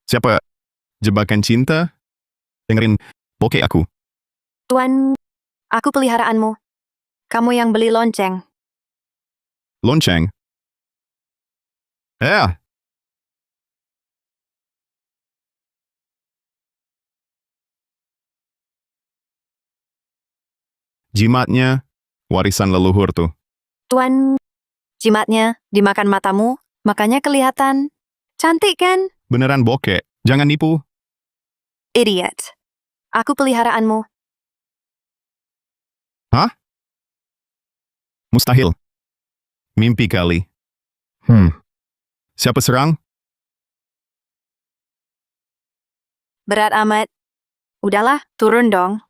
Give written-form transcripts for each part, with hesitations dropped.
Siapa? Jebakan cinta? Dengerin bokeh aku. Tuan, aku peliharaanmu. Kamu yang beli lonceng. Lonceng. Jimatnya, warisan leluhur tuh. Tuan, jimatnya dimakan matamu, makanya kelihatan. Cantik kan? Beneran bokeh. Jangan nipu. Idiot. Aku peliharaanmu. Hah? Mustahil. Mimpi kali. Siapa serang? Berat amat. Udahlah, turun dong.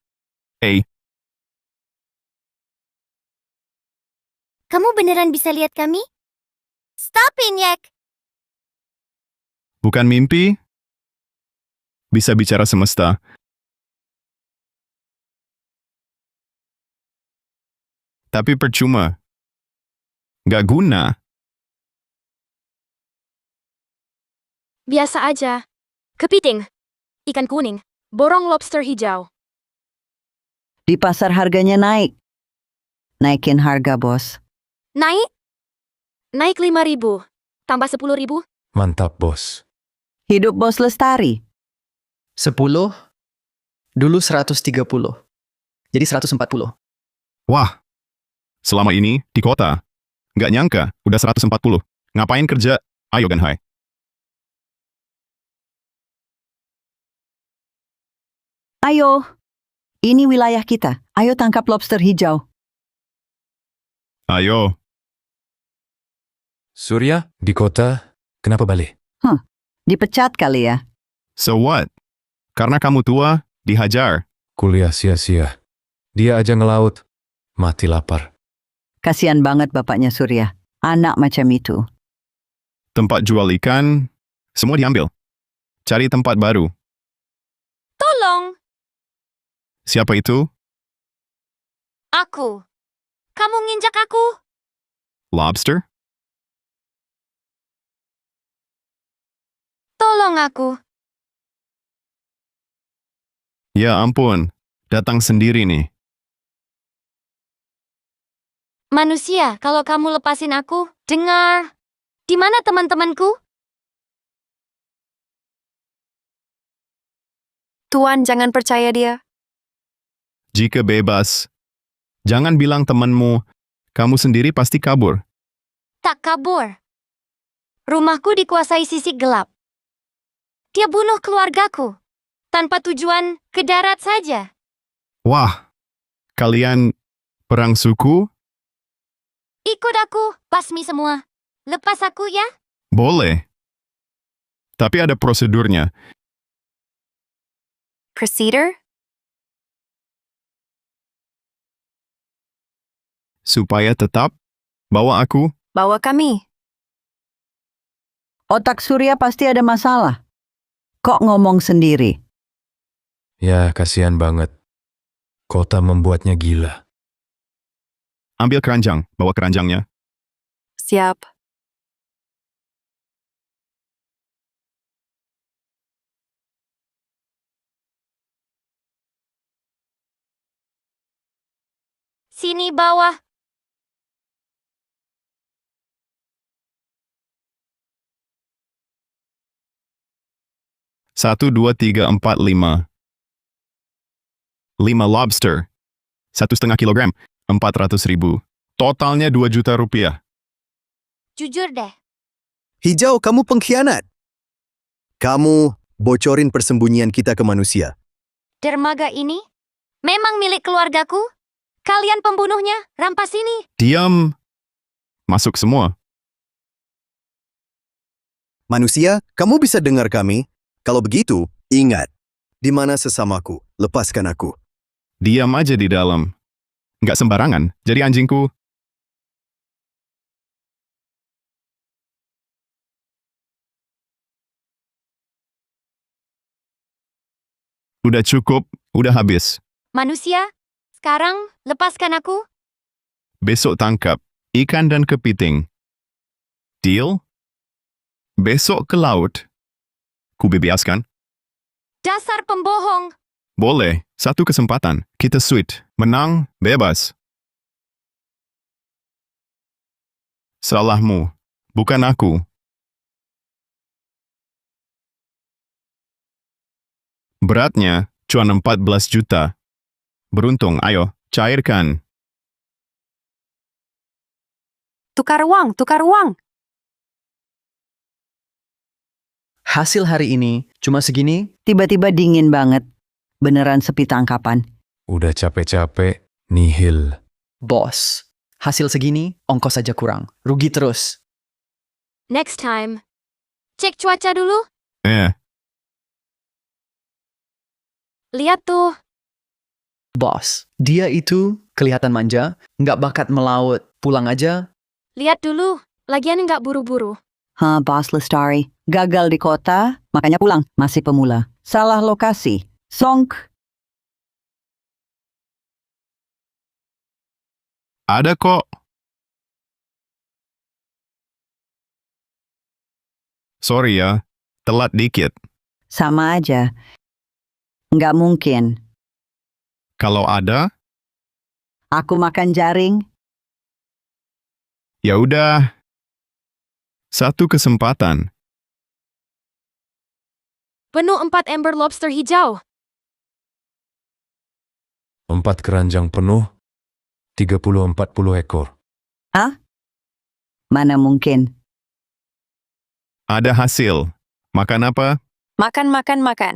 Kamu beneran bisa lihat kami? Stop Yak! Bukan mimpi? Bisa bicara semesta. Tapi percuma. Gak guna. Biasa aja. Kepiting, ikan kuning, borong lobster hijau. Di pasar harganya naik. Naikin harga, bos. Naik? Naik 5.000, tambah 10.000. Mantap, bos. Hidup bos lestari. 10, dulu 130, jadi 140. Wah. Selama ini, di kota. Gak nyangka, udah 140. Ngapain kerja? Ayo Ganhai. Ayo. Ini wilayah kita. Ayo tangkap lobster hijau. Ayo. Surya, di kota, kenapa balik? Dipecat kali ya. So what? Karena kamu tua, dihajar. Kuliah sia-sia. Dia aja ngelaut. Mati lapar. Kasian banget bapaknya Surya. Anak macam itu. Tempat jual ikan, semua diambil. Cari tempat baru. Tolong! Siapa itu? Aku. Kamu nginjak aku? Lobster? Tolong aku. Ya ampun, datang sendiri nih. Manusia, kalau kamu lepasin aku, dengar. Di mana teman-temanku? Tuan, jangan percaya dia. Jika bebas, jangan bilang temanmu, kamu sendiri pasti kabur. Tak kabur. Rumahku dikuasai sisik gelap. Dia bunuh keluargaku. Tanpa tujuan, ke darat saja. Wah, kalian perang suku? Ikut aku, basmi semua. Lepas aku ya. Boleh. Tapi ada prosedurnya. Procedure? Supaya tetap bawa aku. Bawa kami. Otak Surya pasti ada masalah. Kok ngomong sendiri? Ya, kasihan banget. Kota membuatnya gila. Ambil keranjang, bawa keranjangnya. Siap. Sini bawah. Satu, dua, tiga, empat, lima. 5 lobster. 1,5 kilogram. 400.000. Totalnya 2 juta rupiah. Jujur deh. Hijau, kamu pengkhianat. Kamu bocorin persembunyian kita ke manusia. Dermaga ini memang milik keluargaku. Kalian pembunuhnya, rampas ini. Diam. Masuk semua. Manusia, kamu bisa dengar kami? Kalau begitu, ingat. Di mana sesamaku? Lepaskan aku. Diam aja di dalam. Nggak sembarangan, jadi anjingku. Udah cukup, udah habis. Manusia, sekarang lepaskan aku. Besok tangkap ikan dan kepiting. Deal? Besok ke laut. ku bebaskan? Dasar pembohong. Boleh, satu kesempatan. Kita sweet. Menang, bebas. Salahmu, bukan aku. Beratnya, cuan 14 juta. Beruntung, ayo, cairkan. Tukar uang, tukar uang. Hasil hari ini cuma segini. Tiba-tiba dingin banget. Beneran sepi tangkapan. Udah capek-capek, nihil. Bos, hasil segini, ongkos saja kurang. Rugi terus. Next time. Cek cuaca dulu. Lihat tuh. Bos, dia itu kelihatan manja, nggak bakat melaut. Pulang aja. Lihat dulu. Lagian nggak buru-buru. Bos Lestari. Gagal di kota, makanya pulang. Masih pemula. Salah lokasi. Songk. Ada kok. Sorry ya, telat dikit. Sama aja. Nggak mungkin. Kalau ada, Aku makan jaring. ya udah. Satu kesempatan. Penuh 4 ember lobster hijau. 4 keranjang penuh, 30-40 ekor. Mana mungkin. Ada hasil. Makan apa? Makan, makan, makan.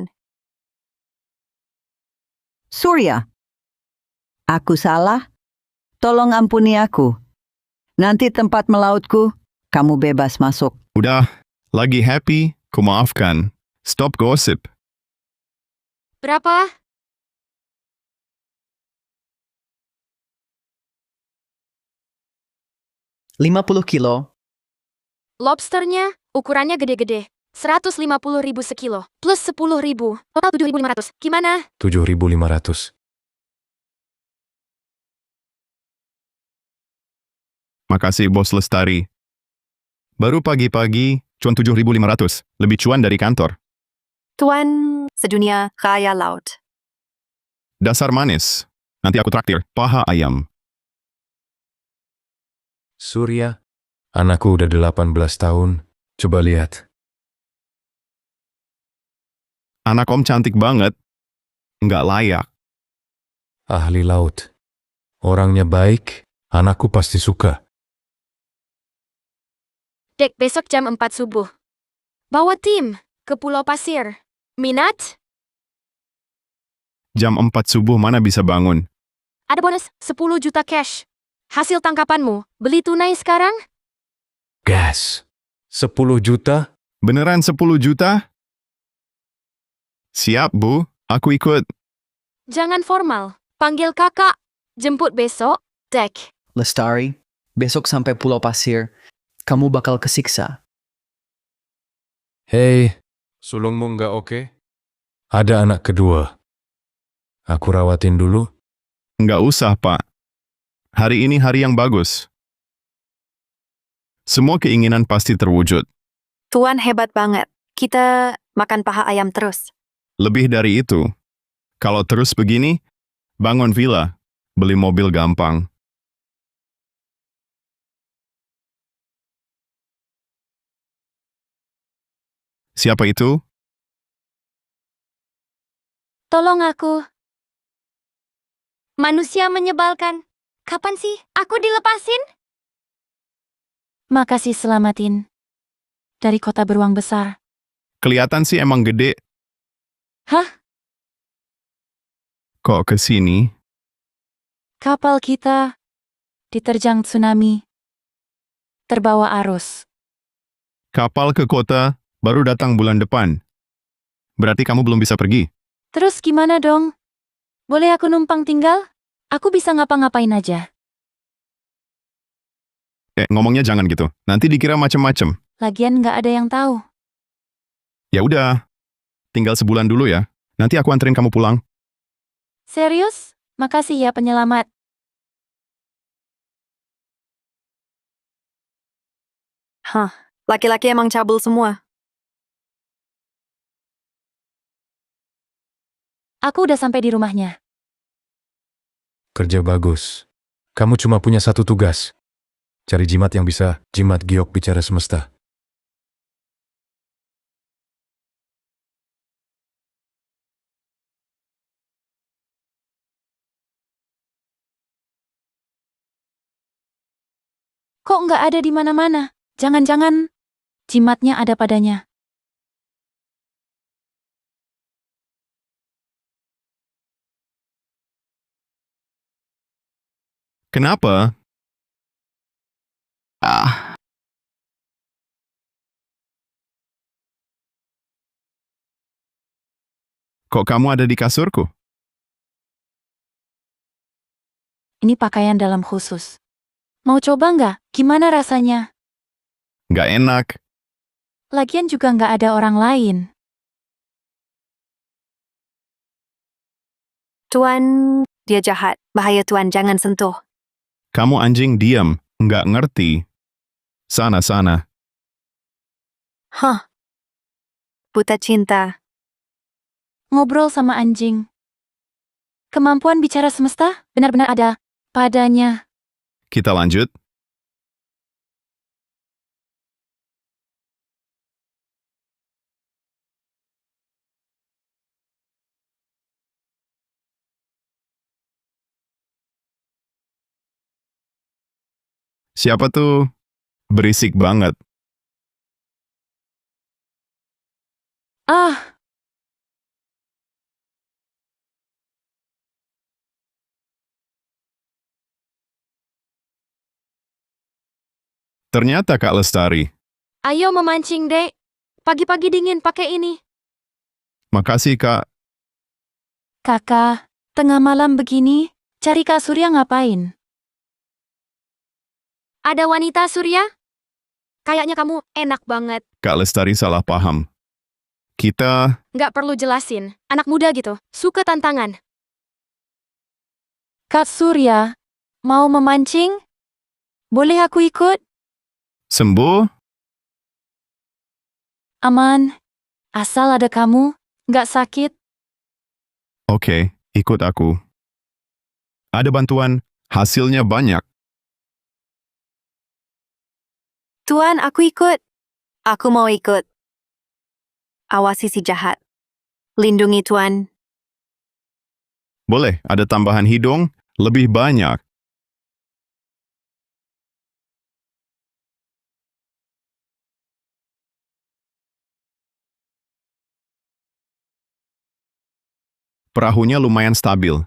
Surya. Aku salah. Tolong ampuni aku. Nanti tempat melautku, kamu bebas masuk. Udah, lagi happy, ku maafkan. Stop gosip. Berapa? $50 kilo. Lobsternya, ukurannya gede-gede. 150.000 sekilo. Plus 10.000. Total 7.500. Gimana? 7.500. Makasih Bos Lestari. Baru pagi-pagi, cuan 7.500. Lebih cuan dari kantor. Tuan sedunia kaya laut. Dasar manis. Nanti aku traktir. Paha ayam. Surya, anakku udah 18 tahun. Coba lihat. Anak om cantik banget. Nggak layak. Ahli laut. Orangnya baik, anakku pasti suka. Dek, besok jam 4 subuh. Bawa tim ke Pulau Pasir. Minat? Jam 4 subuh mana bisa bangun? Ada bonus 10 juta cash. Hasil tangkapanmu, beli tunai sekarang? Gas. 10 juta? Beneran 10 juta? Siap, Bu. Aku ikut. Jangan formal. Panggil kakak. Jemput besok, Dek. Lestari, besok sampai Pulau Pasir, kamu bakal kesiksa. Hei, sulungmu nggak oke? Ada anak kedua. Aku rawatin dulu. Nggak usah, Pak. Hari ini hari yang bagus. Semua keinginan pasti terwujud. Tuan hebat banget. Kita makan paha ayam terus. Lebih dari itu. Kalau terus begini, bangun villa, beli mobil gampang. Siapa itu? Tolong aku. Manusia menyebalkan. Kapan sih aku dilepasin? Makasih selamatin. Dari kota beruang besar. Kelihatan sih emang gede. Hah? Kok ke sini? Kapal kita diterjang tsunami. Terbawa arus. Kapal ke kota baru datang bulan depan. Berarti kamu belum bisa pergi. Terus gimana dong? Boleh aku numpang tinggal? Aku bisa ngapa-ngapain aja. Ngomongnya jangan gitu. Nanti dikira macem-macem. Lagian nggak ada yang tahu. Ya udah. Tinggal sebulan dulu ya. Nanti aku anterin kamu pulang. Serius? Makasih ya penyelamat. Hah, laki-laki emang cabul semua. Aku udah sampai di rumahnya. Kerja bagus. Kamu cuma punya satu tugas. Cari jimat yang bisa jimat giok bicara semesta. Kok nggak ada di mana-mana? Jangan-jangan jimatnya ada padanya. Kenapa? Ah, kok kamu ada di kasurku? Ini pakaian dalam khusus. Mau coba nggak? Gimana rasanya? Nggak enak. Lagian juga nggak ada orang lain. Tuan, dia jahat. Bahaya Tuan, jangan sentuh. Kamu anjing diam, nggak ngerti. Sana. Hah. Buta cinta. Ngobrol sama anjing. Kemampuan bicara semesta benar-benar ada padanya. Kita lanjut. Siapa tuh? Berisik banget. Ah, Ternyata Kak Lestari. ayo memancing, Dek. Pagi-pagi dingin pakai ini. Makasih Kak. Kakak, tengah malam begini, cari Kak Surya ngapain? Ada wanita Surya? Kayaknya kamu enak banget. Kak Lestari salah paham. Kita, Nggak perlu jelasin. Anak muda gitu. Suka tantangan. Kak Surya, mau memancing? Boleh aku ikut? sembuh? Aman. Asal ada kamu, nggak sakit. Oke, ikut aku. Ada bantuan, hasilnya banyak. Tuan, aku ikut. Aku mau ikut. Awasi si jahat. Lindungi Tuan. Boleh, ada tambahan hidung, lebih banyak. Perahunya lumayan stabil.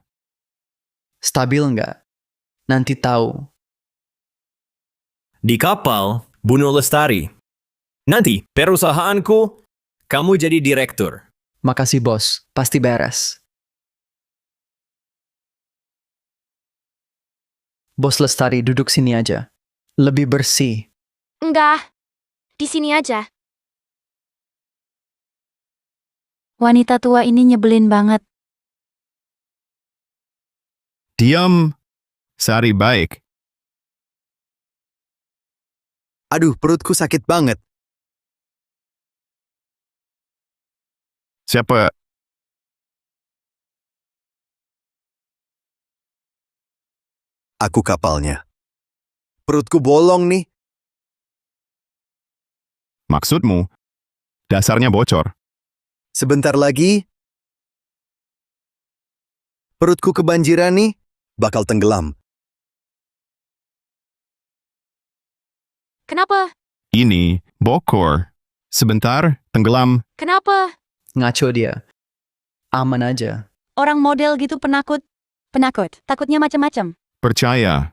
Stabil nggak? Nanti tahu. Di kapal, bunuh Lestari. Nanti, perusahaanku, kamu jadi direktur. Makasih bos, pasti beres. Bos Lestari, duduk sini aja. Lebih bersih. Enggak. Di sini aja. Wanita tua ini nyebelin banget. Diam. Sari baik. Aduh, perutku sakit banget. Siapa? Aku kapalnya. Perutku bolong nih. Maksudmu? Dasarnya bocor. Sebentar lagi, perutku kebanjiran nih, bakal tenggelam. Kenapa? Ini, bokor. Sebentar, tenggelam. Kenapa? Ngaco dia. Aman aja. Orang model gitu penakut. Penakut, takutnya macam-macam. Percaya.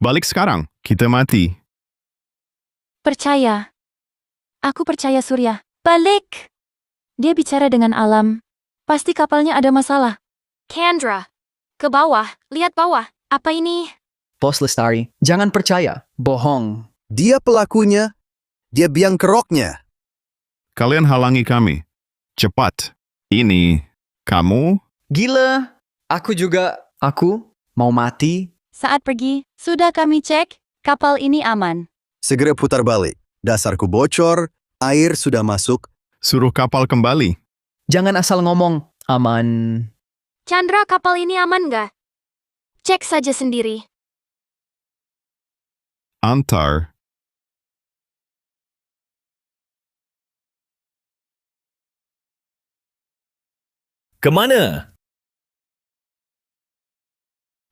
Balik sekarang, kita mati. Percaya. Aku percaya Surya. Balik! Dia bicara dengan alam. Pasti kapalnya ada masalah. Kendra. Ke bawah. Lihat bawah. Apa ini? Bos Lestari, jangan percaya. Bohong. Dia pelakunya. Dia biang keroknya. Kalian halangi kami. Cepat. Ini, kamu? Gila. Aku juga. Aku mau mati. Saat pergi, sudah kami cek, kapal ini aman. Segera putar balik. Dasarku bocor, air sudah masuk. Suruh kapal kembali. Jangan asal ngomong. Aman. Chandra, kapal ini aman nggak? Cek saja sendiri. Antar. Kemana?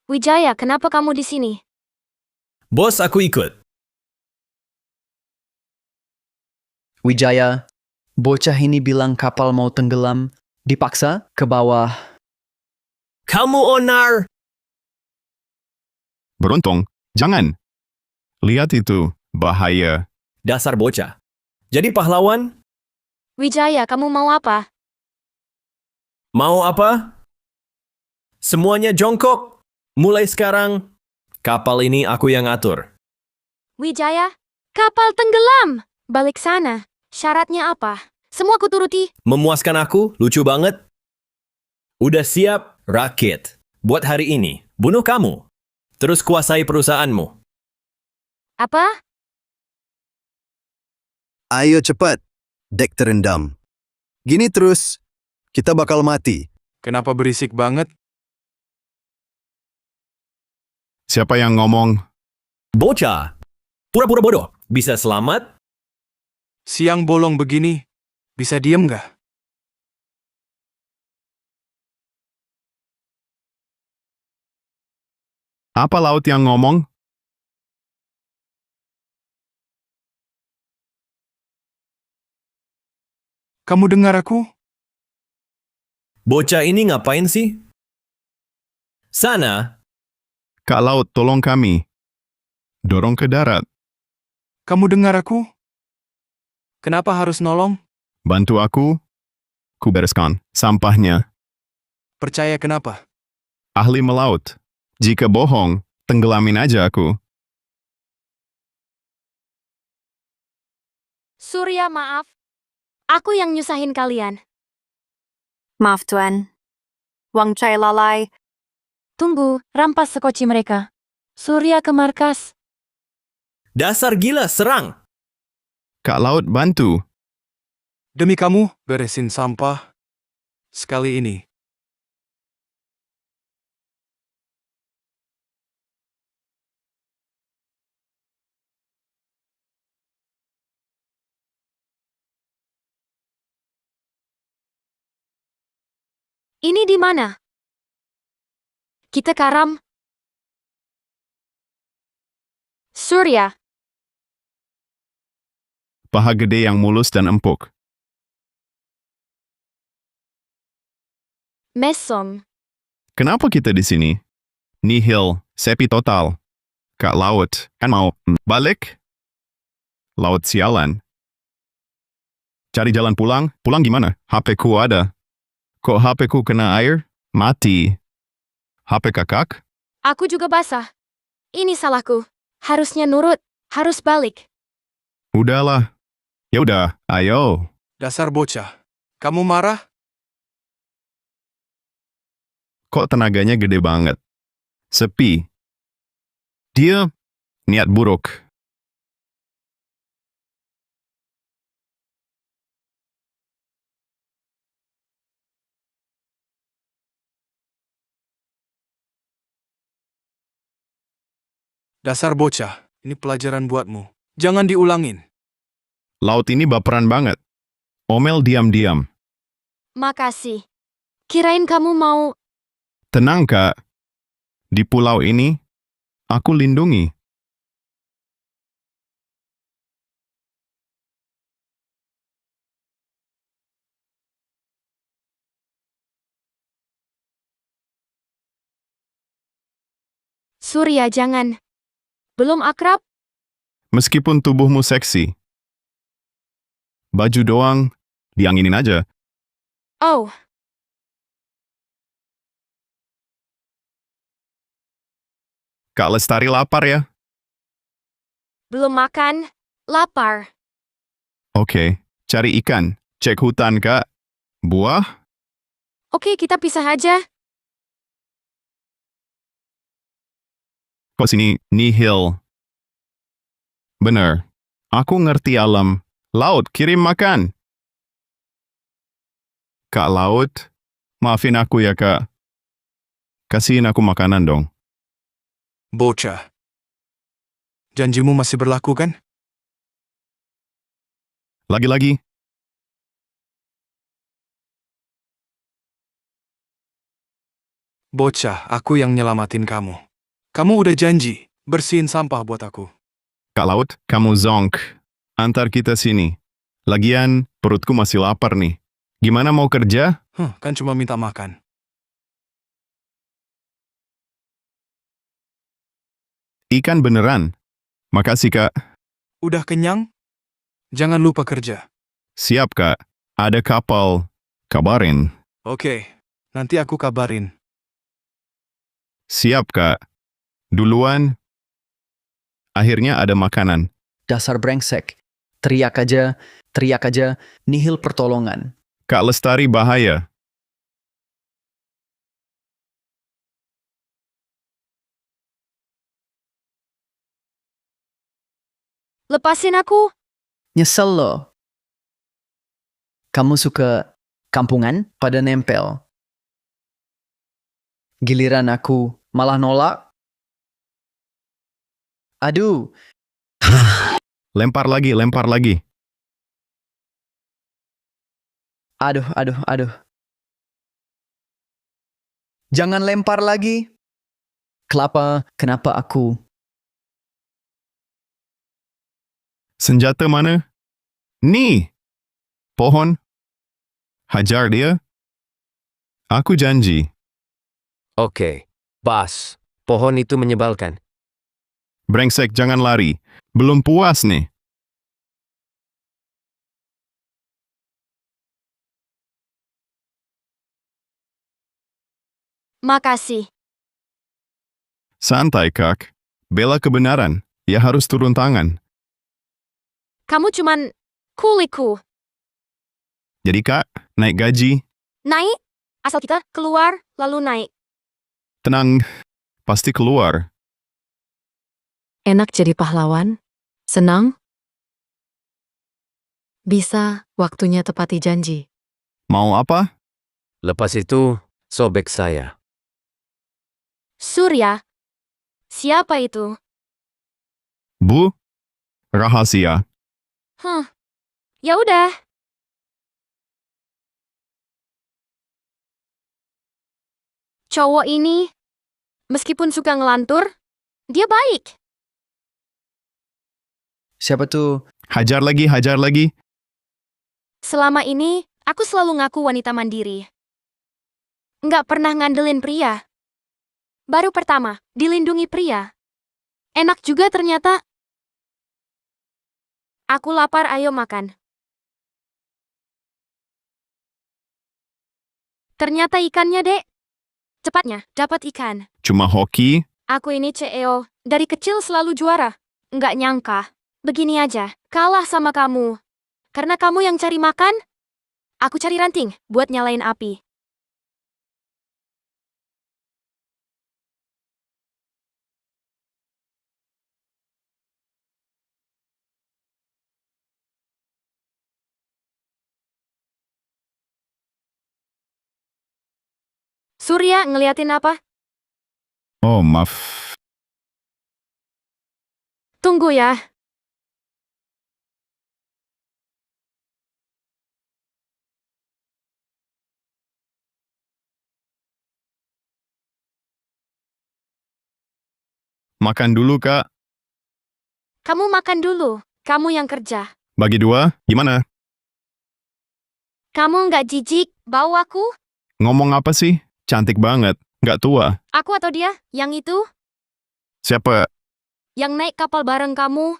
Wijaya, kenapa kamu di sini? Bos, aku ikut. Wijaya, bocah ini bilang kapal mau tenggelam, dipaksa ke bawah. Kamu onar! Beruntung. Jangan. Lihat itu. Bahaya. Dasar bocah. Jadi pahlawan? Wijaya, kamu mau apa? Mau apa? Semuanya jongkok. Mulai sekarang, kapal ini aku yang atur. Wijaya, kapal tenggelam. Balik sana. Syaratnya apa? Semua ku turuti. Memuaskan aku? Lucu banget. Udah siap, rakit. Buat hari ini, bunuh kamu. Terus kuasai perusahaanmu. Apa? Ayo cepat. Dek terendam. Gini terus, kita bakal mati. Kenapa berisik banget? Siapa yang ngomong? Bocah. Pura-pura bodoh. Bisa selamat? Siang bolong begini. Bisa diem nggak? Apa laut yang ngomong? Kamu dengar aku? Bocah ini ngapain sih? Sana. Kak Laut, tolong kami. Dorong ke darat. Kamu dengar aku? Kenapa harus nolong? Bantu aku. Ku bereskan sampahnya. Percaya kenapa? Ahli melaut. Jika bohong, tenggelamin aja aku. Surya, maaf. Aku yang nyusahin kalian. Maaf, Tuan. Wang Chai lalai. Tunggu, rampas sekoci mereka. Surya ke markas. Dasar gila, serang. Kak Laut, bantu. Demi kamu, beresin sampah. Sekali ini. Ini di mana? Kita karam. Surya, Paha gede yang mulus dan empuk. Mesom. Kenapa kita di sini? Nihil, sepi total. Kak Laut, kan mau balik? Laut sialan. Cari jalan pulang? Pulang gimana? HP ku ada. Kok HP ku kena air? Mati. HP kakak? Aku juga basah. Ini salahku. Harusnya nurut. Harus balik. Udahlah. Ya udah, ayo. Dasar bocah. Kamu marah? Kok tenaganya gede banget? Sepi. Dia niat buruk. Dasar bocah. Ini pelajaran buatmu. Jangan diulangin. Laut ini baperan banget. Omel diam-diam. Makasih. Kirain kamu mau... Tenang, Kak. Di pulau ini, aku lindungi. Surya, jangan. Belum akrab? Meskipun tubuhmu seksi. Baju doang, dianginin aja. Oh, Kak Lestari lapar ya? belum makan. Lapar. Oke, cari ikan. Cek hutan, Kak. Buah? Oke, kita pisah aja. Kok sini nihil? Bener. Aku ngerti alam. Laut, kirim makan. Kak Laut, maafin aku ya, Kak. kasihin aku makanan dong. Bocah. Janjimu masih berlaku kan? Lagi-lagi, Bocah, aku yang nyelamatin kamu. Kamu udah janji bersihin sampah buat aku. Kak Laut, kamu zonk. Antar kita sini. Lagian, perutku masih lapar nih. Gimana mau kerja? Kan cuma minta makan. Ikan beneran. Makasih, Kak. Udah kenyang? Jangan lupa kerja. Siap, Kak. Ada kapal. Kabarin. Oke, nanti aku kabarin. Siap, Kak. Duluan. Akhirnya ada makanan. Dasar brengsek. Teriak aja, nihil pertolongan. Kak Lestari bahaya. Lepasin aku. Nyesel lo. Kamu suka kampungan pada nempel. Giliran aku malah nolak. Aduh, Lempar lagi, lempar lagi. aduh. Jangan lempar lagi. Kenapa aku? Senjata mana? Nih. Pohon. Hajar dia. Aku janji. Oke, Bas. Pohon itu menyebalkan. Brengsek, jangan lari. Belum puas nih. Makasih. Santai, Kak. Bela kebenaran. Ya harus turun tangan. Kamu cuman kuliku. Jadi, Kak, naik gaji. Naik? Asal kita keluar, lalu naik. Tenang. Pasti keluar. Enak jadi pahlawan? Senang? Bisa waktunya tepati janji. Mau apa? Lepas itu, sobek saya. Surya. Siapa itu? Bu? Rahasia. Ya udah. Cowok ini, meskipun suka ngelantur, dia baik. Siapa tuh? Hajar lagi, hajar lagi. Selama ini, aku selalu ngaku wanita mandiri. Nggak pernah ngandelin pria. Baru pertama, dilindungi pria. Enak juga ternyata. Aku lapar, ayo makan. Ternyata ikannya, Dek. Cepatnya, dapat ikan. Cuma hoki. Aku ini CEO, dari kecil selalu juara. Nggak nyangka. Begini aja, kalah sama kamu. Karena kamu yang cari makan, aku cari ranting buat nyalain api. Surya, ngeliatin apa? Oh, maaf. Tunggu ya. Makan dulu, Kak. Kamu makan dulu. Kamu yang kerja. Bagi dua, gimana? Kamu nggak jijik, bau aku? Ngomong apa sih? Cantik banget. Nggak tua. Aku atau dia? Yang itu? Siapa? Yang naik kapal bareng kamu?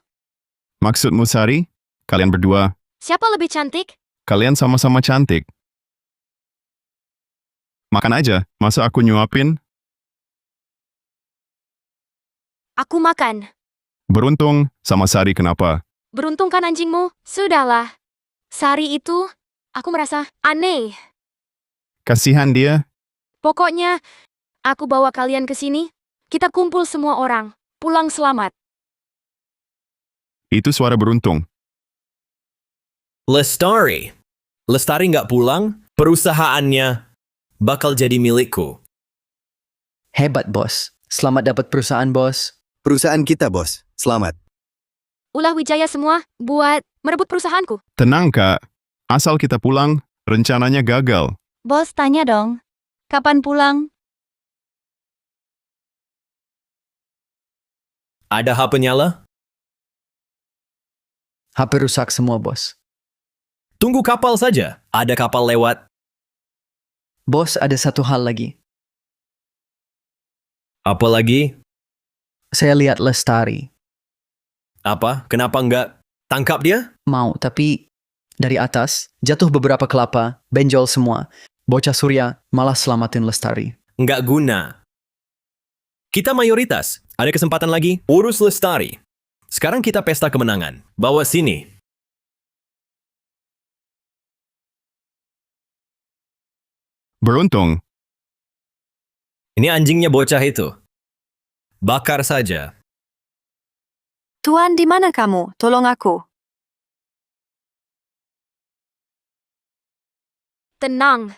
Maksudmu, Sari? Kalian berdua. Siapa lebih cantik? Kalian sama-sama cantik. Makan aja. Masa aku nyuapin? Aku makan. Beruntung, sama Sari kenapa? Beruntung kan anjingmu? Sudahlah. Sari itu, aku merasa aneh. Kasihan dia. Pokoknya, aku bawa kalian ke sini. Kita kumpul semua orang. Pulang selamat. Itu suara beruntung. Lestari. Lestari nggak pulang, perusahaannya bakal jadi milikku. Hebat, bos. Selamat dapat perusahaan, bos. Perusahaan kita, bos. Selamat. Ulah Wijaya semua buat merebut perusahaanku. Tenang, Kak. Asal kita pulang, rencananya gagal. Bos tanya dong, kapan pulang? Ada HP nyala? HP rusak semua, bos. Tunggu kapal saja. Ada kapal lewat. Bos, ada satu hal lagi. Apa lagi? Saya lihat Lestari. Apa? Kenapa enggak tangkap dia? Mau, tapi dari atas jatuh beberapa kelapa, benjol semua. Bocah Surya malah selamatin Lestari. Enggak guna. Kita mayoritas. Ada kesempatan lagi? Urus Lestari. Sekarang kita pesta kemenangan. Bawa sini. Beruntung, Ini anjingnya bocah itu. Bakar saja. Tuan, di mana kamu? Tolong aku. Tenang.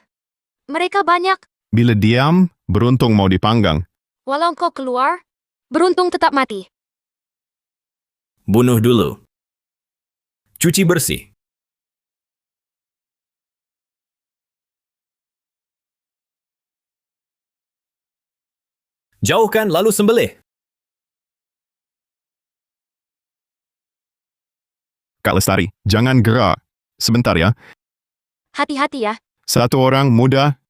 Mereka banyak. bila diam, beruntung mau dipanggang. Walau kau keluar, beruntung tetap mati. Bunuh dulu. Cuci bersih. Jauhkan lalu sembelih. Kak Lestari, jangan gerak. Sebentar ya. Hati-hati ya. Satu orang muda,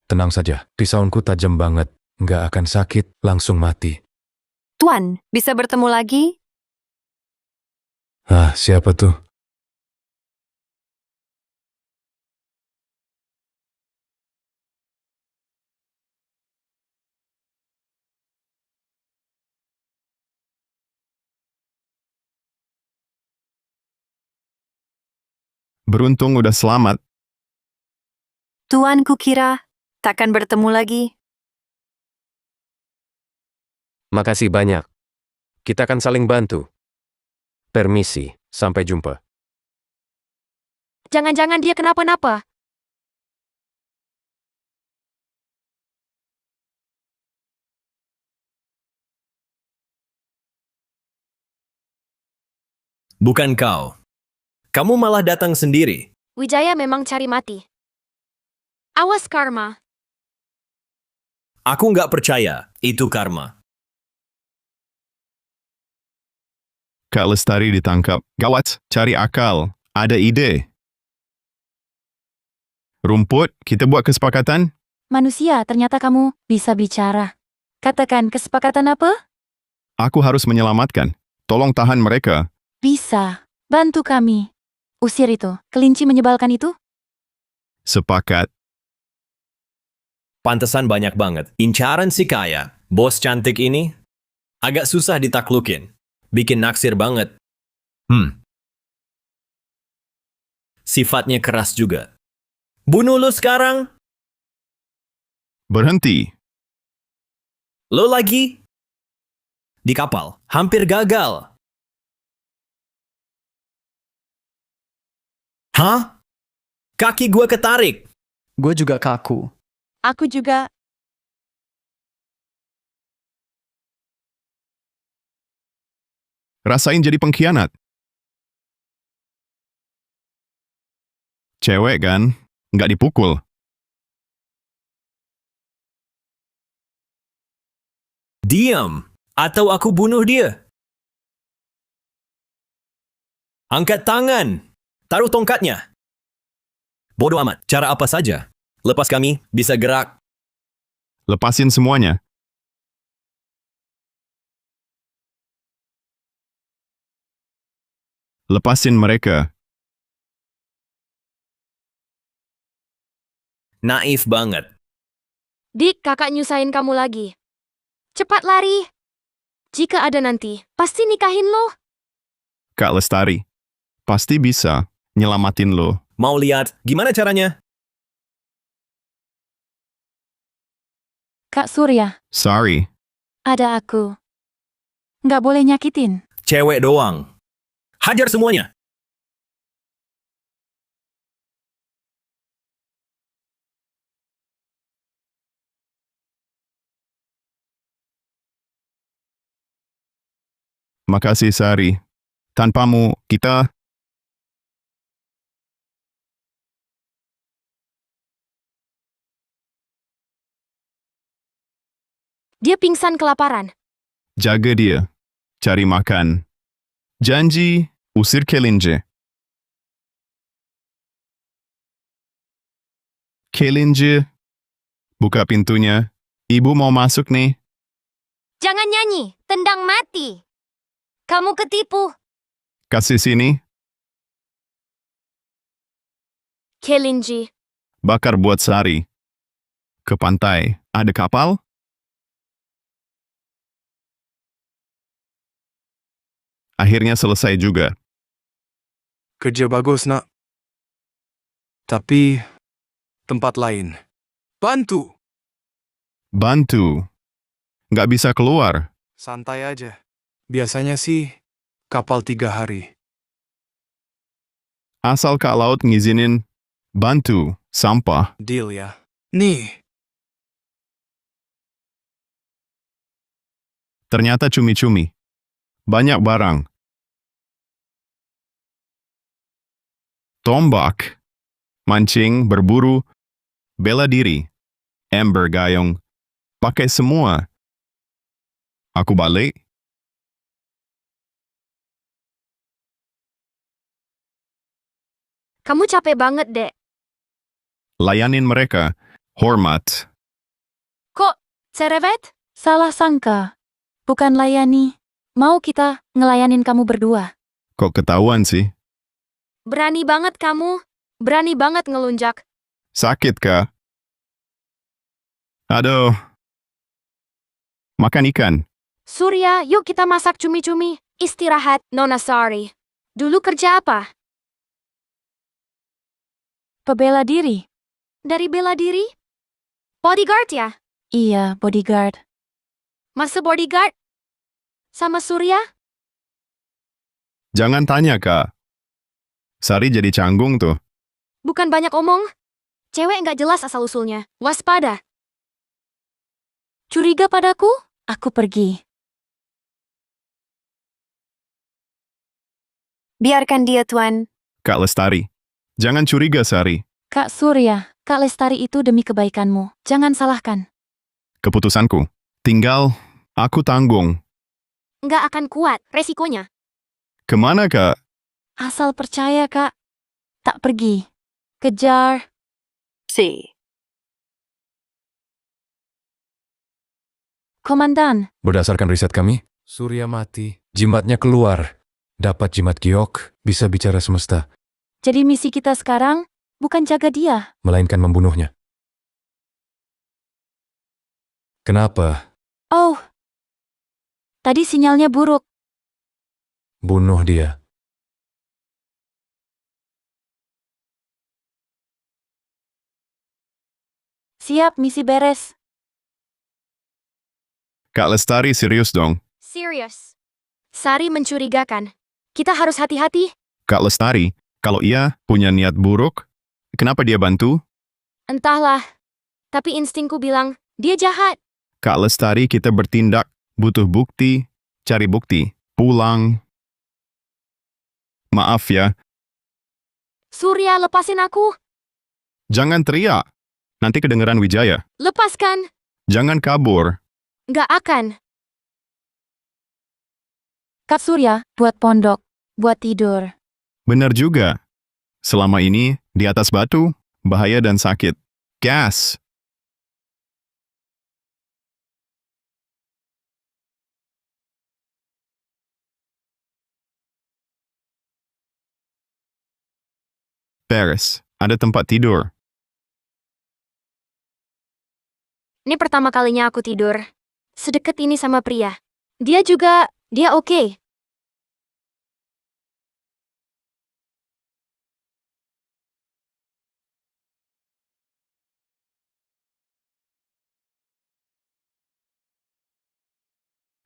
Tenang saja, pisauku tajam banget. Nggak akan sakit, langsung mati. Tuan, bisa bertemu lagi? Ah, siapa tuh? beruntung udah selamat. Tuan, kukira takkan bertemu lagi. Makasih banyak. Kita akan saling bantu. Permisi, sampai jumpa. Jangan-jangan dia kenapa-napa. Bukan kau. Kamu malah datang sendiri. Wijaya memang cari mati. Awas karma. Aku nggak percaya. Itu karma. Kak Lestari ditangkap. Gawat, cari akal. Ada ide. Rumput, kita buat kesepakatan? Manusia, ternyata kamu bisa bicara. Katakan kesepakatan apa? Aku harus menyelamatkan. Tolong tahan mereka. Bisa. Bantu kami. Usir itu. Kelinci menyebalkan itu? Sepakat. Pantesan banyak banget. Incaran si kaya. Bos cantik ini. Agak susah ditaklukin. Bikin naksir banget. Sifatnya keras juga. Bunuh lu sekarang. Berhenti. Lo lagi? Di kapal. Hampir gagal. Hah? Kaki gue ketarik. Gue juga kaku. Aku juga. Rasain jadi pengkhianat. Cewek kan? Nggak dipukul. Diam. Atau aku bunuh dia. Angkat tangan. Taruh tongkatnya. Bodoh amat. Cara apa saja. Lepas kami bisa gerak. Lepasin semuanya. Lepasin mereka. Naif banget. Dik, kakak nyusahin kamu lagi. Cepat lari. Jika ada nanti, pasti nikahin lo. Kak Lestari. Pasti bisa nyelamatin lo. Mau lihat gimana caranya? Kak Surya, Sorry. ada aku. Nggak boleh nyakitin. Cewek doang. Hajar semuanya. Makasih, Sari. Tanpamu, kita... Dia pingsan kelaparan. Jaga dia. Cari makan. Janji, usir kelinci. Kelinci, buka pintunya. Ibu mau masuk nih. Jangan nyanyi, tendang mati. Kamu ketipu. Kasih sini. Kelinci. Bakar buat Sari. Ke pantai. Ada kapal? Akhirnya selesai juga. Kerja bagus, nak. Tapi, tempat lain. Bantu! Bantu. Nggak bisa keluar. Santai aja. Biasanya sih, kapal 3 hari. Asal Kak Laut ngizinin. Bantu. Sampah. Deal ya. Nih, Ternyata cumi-cumi. Banyak barang. Tombak. Mancing, berburu. Bela diri. Ember gayung. Pakai semua. Aku balik. Kamu capek banget, Dek. Layanin mereka. Hormat. Kok, cerewet? Salah sangka. Bukan layani. Mau kita ngelayanin kamu berdua. Kok ketahuan sih? Berani banget kamu. Berani banget ngelunjak. Sakit, Kak? Aduh. Makan ikan. Surya, yuk kita masak cumi-cumi. Istirahat, Nona sorry. Dulu kerja apa? Pebela diri. Dari bela diri? Bodyguard ya? Iya, bodyguard. Masa bodyguard? Sama Surya? Jangan tanya, Kak. Sari jadi canggung tuh. Bukan banyak omong. Cewek nggak jelas asal-usulnya. Waspada. Curiga padaku? Aku pergi. Biarkan dia, Tuan. Kak Lestari. Jangan curiga, Sari. Kak Surya, Kak Lestari itu demi kebaikanmu. Jangan salahkan. Keputusanku. Tinggal aku tanggung. Nggak akan kuat resikonya. Kemana, Kak? Asal percaya, Kak. Tak pergi. Kejar. Si. Komandan, Berdasarkan riset kami, Surya mati, jimatnya keluar. Dapat jimat giok, bisa bicara semesta, jadi misi kita sekarang bukan jaga dia. melainkan membunuhnya. Kenapa? Oh. Tadi sinyalnya buruk. Bunuh dia. Siap, misi beres. Kak Lestari serius dong. Serius. Sari mencurigakan. Kita harus hati-hati. Kak Lestari, kalau ia punya niat buruk, kenapa dia bantu? Entahlah. Tapi instingku bilang, dia jahat. Kak Lestari, kita bertindak. Butuh bukti. Cari bukti. Pulang. Maaf ya. Surya, lepasin aku. Jangan teriak. Nanti kedengeran Wijaya. Lepaskan. Jangan kabur. Nggak akan. Kak Surya, buat pondok. Buat tidur. Benar juga. Selama ini, di atas batu, bahaya dan sakit. Gas. Beres. Ada tempat tidur. Ini pertama kalinya aku tidur. Sedekat ini sama pria. Dia oke.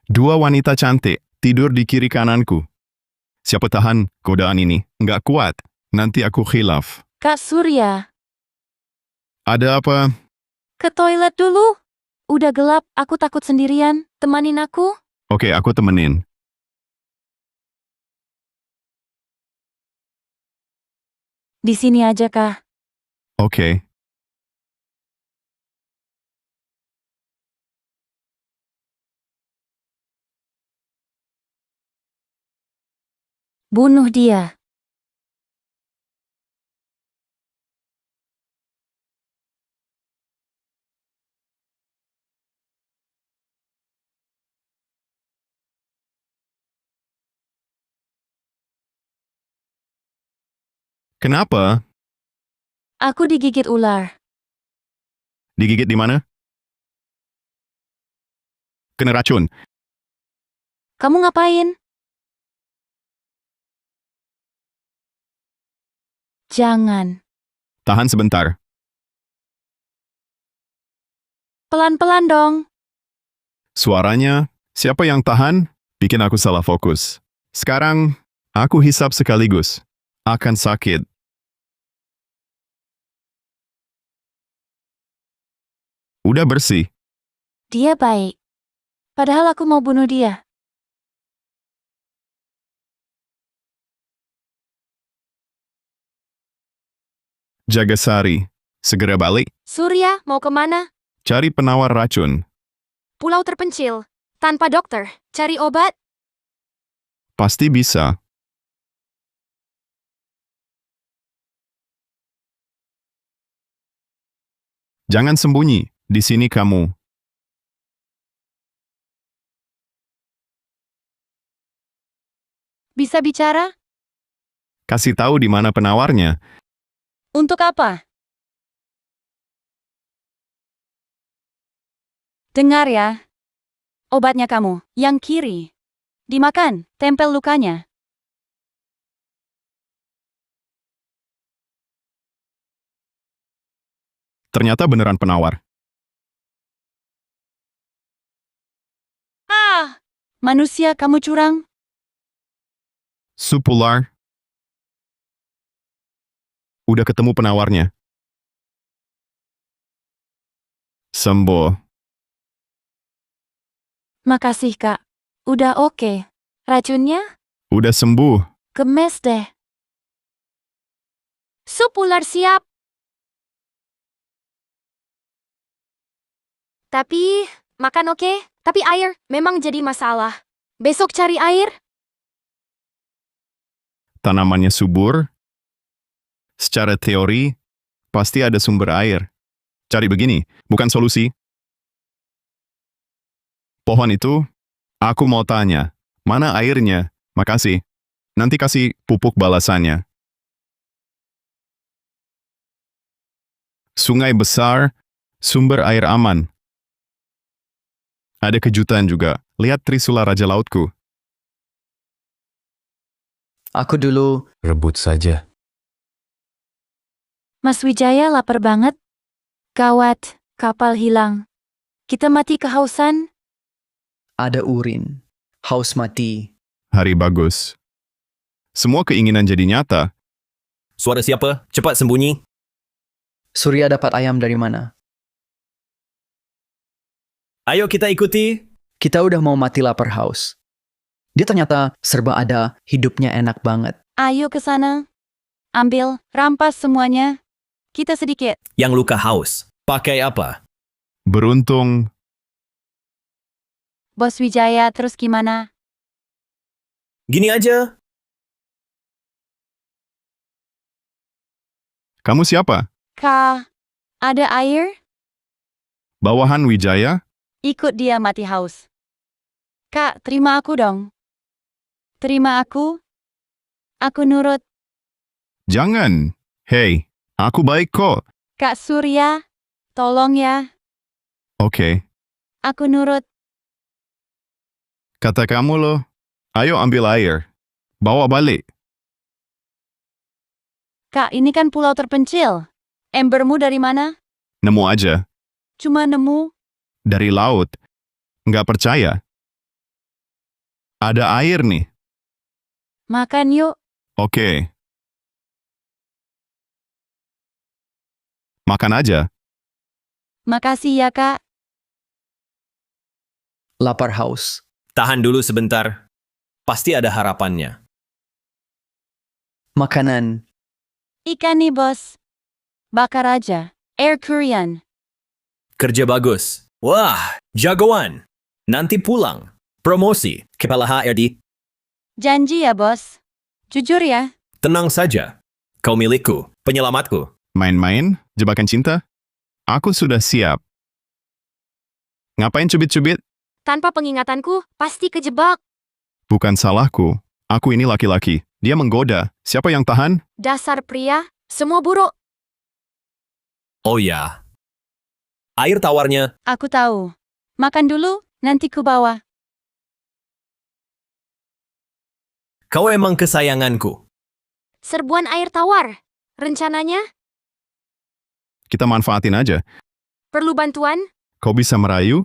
Dua wanita cantik, tidur di kiri kananku. Siapa tahan godaan ini? Nggak kuat. Nanti aku khilaf. Kak Surya, Ada apa? ke toilet dulu. Udah gelap, aku takut sendirian. Temanin aku. Oke, aku temenin. Di sini aja, Kak. Oke. Bunuh dia. Kenapa? Aku digigit ular. Digigit di mana? Kena racun. Kamu ngapain? Jangan. Tahan sebentar. Pelan-pelan dong. Suaranya, siapa yang tahan? Bikin aku salah fokus. Sekarang, aku hisap sekaligus. Akan sakit. Udah bersih. Dia baik. Padahal aku mau bunuh dia. Jagasari. Segera balik. Surya, mau kemana? Cari penawar racun. Pulau terpencil. Tanpa dokter. Cari obat? Pasti bisa. Jangan sembunyi. Di sini kamu. Bisa bicara? Kasih tahu di mana penawarnya. Untuk apa? Dengar ya. Obatnya kamu, yang kiri. Dimakan, tempel lukanya. Ternyata beneran penawar. Ah! Manusia, kamu curang. Supular. Udah ketemu penawarnya. Sembuh. Makasih, Kak. Udah oke. Racunnya? Udah sembuh. Gemes deh. Sup ular siap. Tapi, makan oke. Tapi air memang jadi masalah. Besok cari air? Tanamannya subur. Secara teori, pasti ada sumber air. Cari begini, bukan solusi. Pohon itu, aku mau tanya, mana airnya? Makasih. Nanti kasih pupuk balasannya. Sungai besar, sumber air aman. Ada kejutan juga. Lihat Trisula Raja Lautku. Aku dulu. Rebut saja. Mas Wijaya lapar banget. Gawat, kapal hilang. Kita mati kehausan. Ada urin. Haus mati. Hari bagus. Semua keinginan jadi nyata. Suara siapa? Cepat sembunyi. Surya dapat ayam dari mana? Ayo kita ikuti. Kita udah mau mati lapar haus. Dia ternyata serba ada, hidupnya enak banget. Ayo ke sana. Ambil, rampas semuanya. Kita sedikit. Yang luka haus. Pakai apa? Beruntung, Bos Wijaya, terus gimana? Gini aja. kamu siapa? Kak, ada air? Bawahan Wijaya? Ikut dia mati haus. Kak, terima aku dong. Terima aku. Aku nurut. Jangan. Hei, aku baik kok. Kak Surya, tolong ya. Oke, Aku nurut. kata kamu loh. Ayo ambil air. Bawa balik. Kak, ini kan pulau terpencil. Embermu dari mana? Nemu aja. Cuma nemu. Dari laut. Nggak percaya. Ada air nih. Makan yuk. Oke. Makan aja. Makasih ya, Kak. Lapar haus. Tahan dulu sebentar. Pasti ada harapannya. Makanan. Ikan nih, bos. Bakar aja. Air Korean. Kerja bagus. Wah, jagoan. Nanti pulang. Promosi. Kepala HRD. Janji ya, bos. Jujur ya. Tenang saja. Kau milikku. Penyelamatku. Main-main? Jebakan cinta? Aku sudah siap. Ngapain cubit-cubit? Tanpa pengingatanku, pasti kejebak. Bukan salahku. Aku ini laki-laki. Dia menggoda. Siapa yang tahan? Dasar pria, semua buruk. Oh ya. Air tawarnya. Aku tahu. Makan dulu, nanti ku bawa. Kau emang kesayanganku. Serbuan air tawar. Rencananya, Kita manfaatin aja. perlu bantuan? Kau bisa merayu?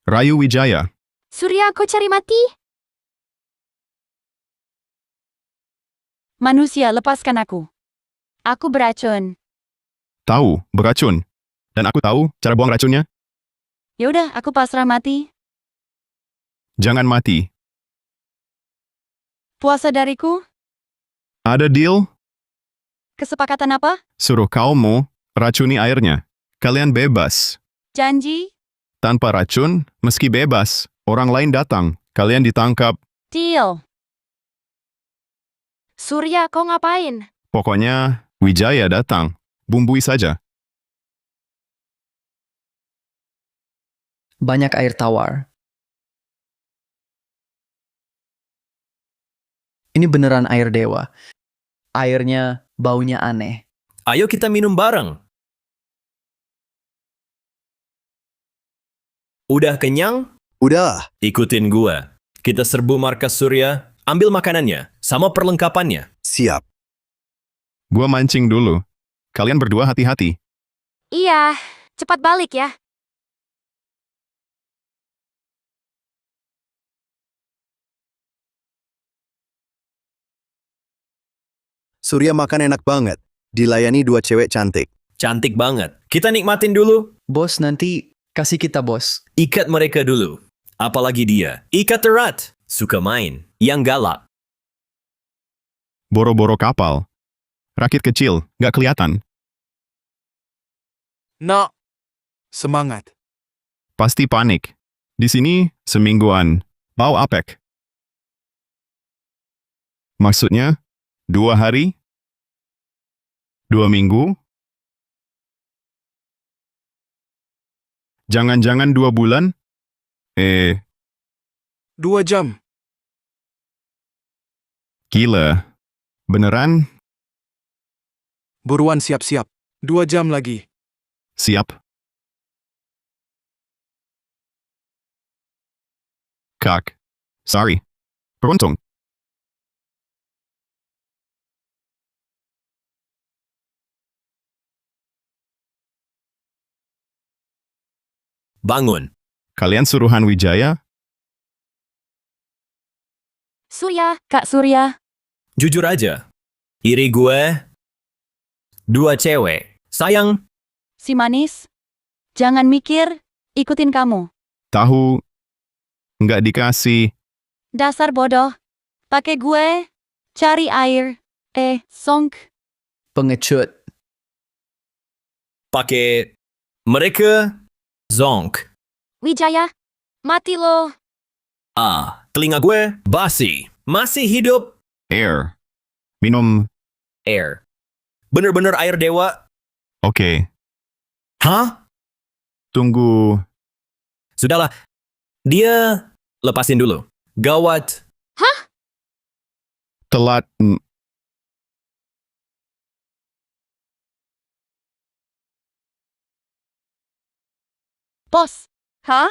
Rayu Wijaya. Surya, kau cari mati? Manusia, lepaskan aku. Aku beracun. Tahu, beracun. Dan aku tahu cara buang racunnya. Yaudah, aku pasrah mati. Jangan mati. Puasa dariku? Ada deal? Kesepakatan apa? Suruh kaummu racuni airnya. Kalian bebas. Janji? Tanpa racun, meski bebas, orang lain datang. Kalian ditangkap. Deal. Surya, kau ngapain? Pokoknya, Wijaya datang. Bumbui saja. Banyak air tawar. Ini beneran air dewa. Airnya baunya aneh. Ayo kita minum bareng. Udah kenyang? Udah. Ikutin gua. Kita serbu markas Surya, ambil makanannya, sama perlengkapannya. Siap. Gua mancing dulu. Kalian berdua hati-hati. Iya, cepat balik ya. Surya makan enak banget. Dilayani 2 cewek cantik. Cantik banget. Kita nikmatin dulu. Bos, nanti kasih kita, bos. Ikat mereka dulu. Apalagi dia. Ikat erat. Suka main. Yang galak. Boro-boro kapal. Rakit kecil, gak kelihatan. Nak. Semangat. Pasti panik. Di sini, semingguan. Bau apek. Maksudnya, 2 hari? 2 minggu? Jangan-jangan 2 bulan? 2 jam. Gila. Beneran? Buruan siap-siap. 2 jam lagi. Siap. Kak. Sorry. Beruntung. Bangun. Kalian suruhan Wijaya? Surya, Kak Surya, Jujur aja. Iri gue. 2 cewek. Sayang. si manis. Jangan mikir, ikutin kamu. Tahu? Nggak dikasih. Dasar bodoh. Pakai gue. Cari air. Songk. Pengecut. Pakai mereka. Zonk. Wijaya, mati lo. Telinga gue basi. Masih hidup. Air. Minum. Air. Bener-bener air dewa. Oke. Hah? Tunggu. Sudahlah. Dia lepasin dulu. Gawat. Telat. Bos. Hah?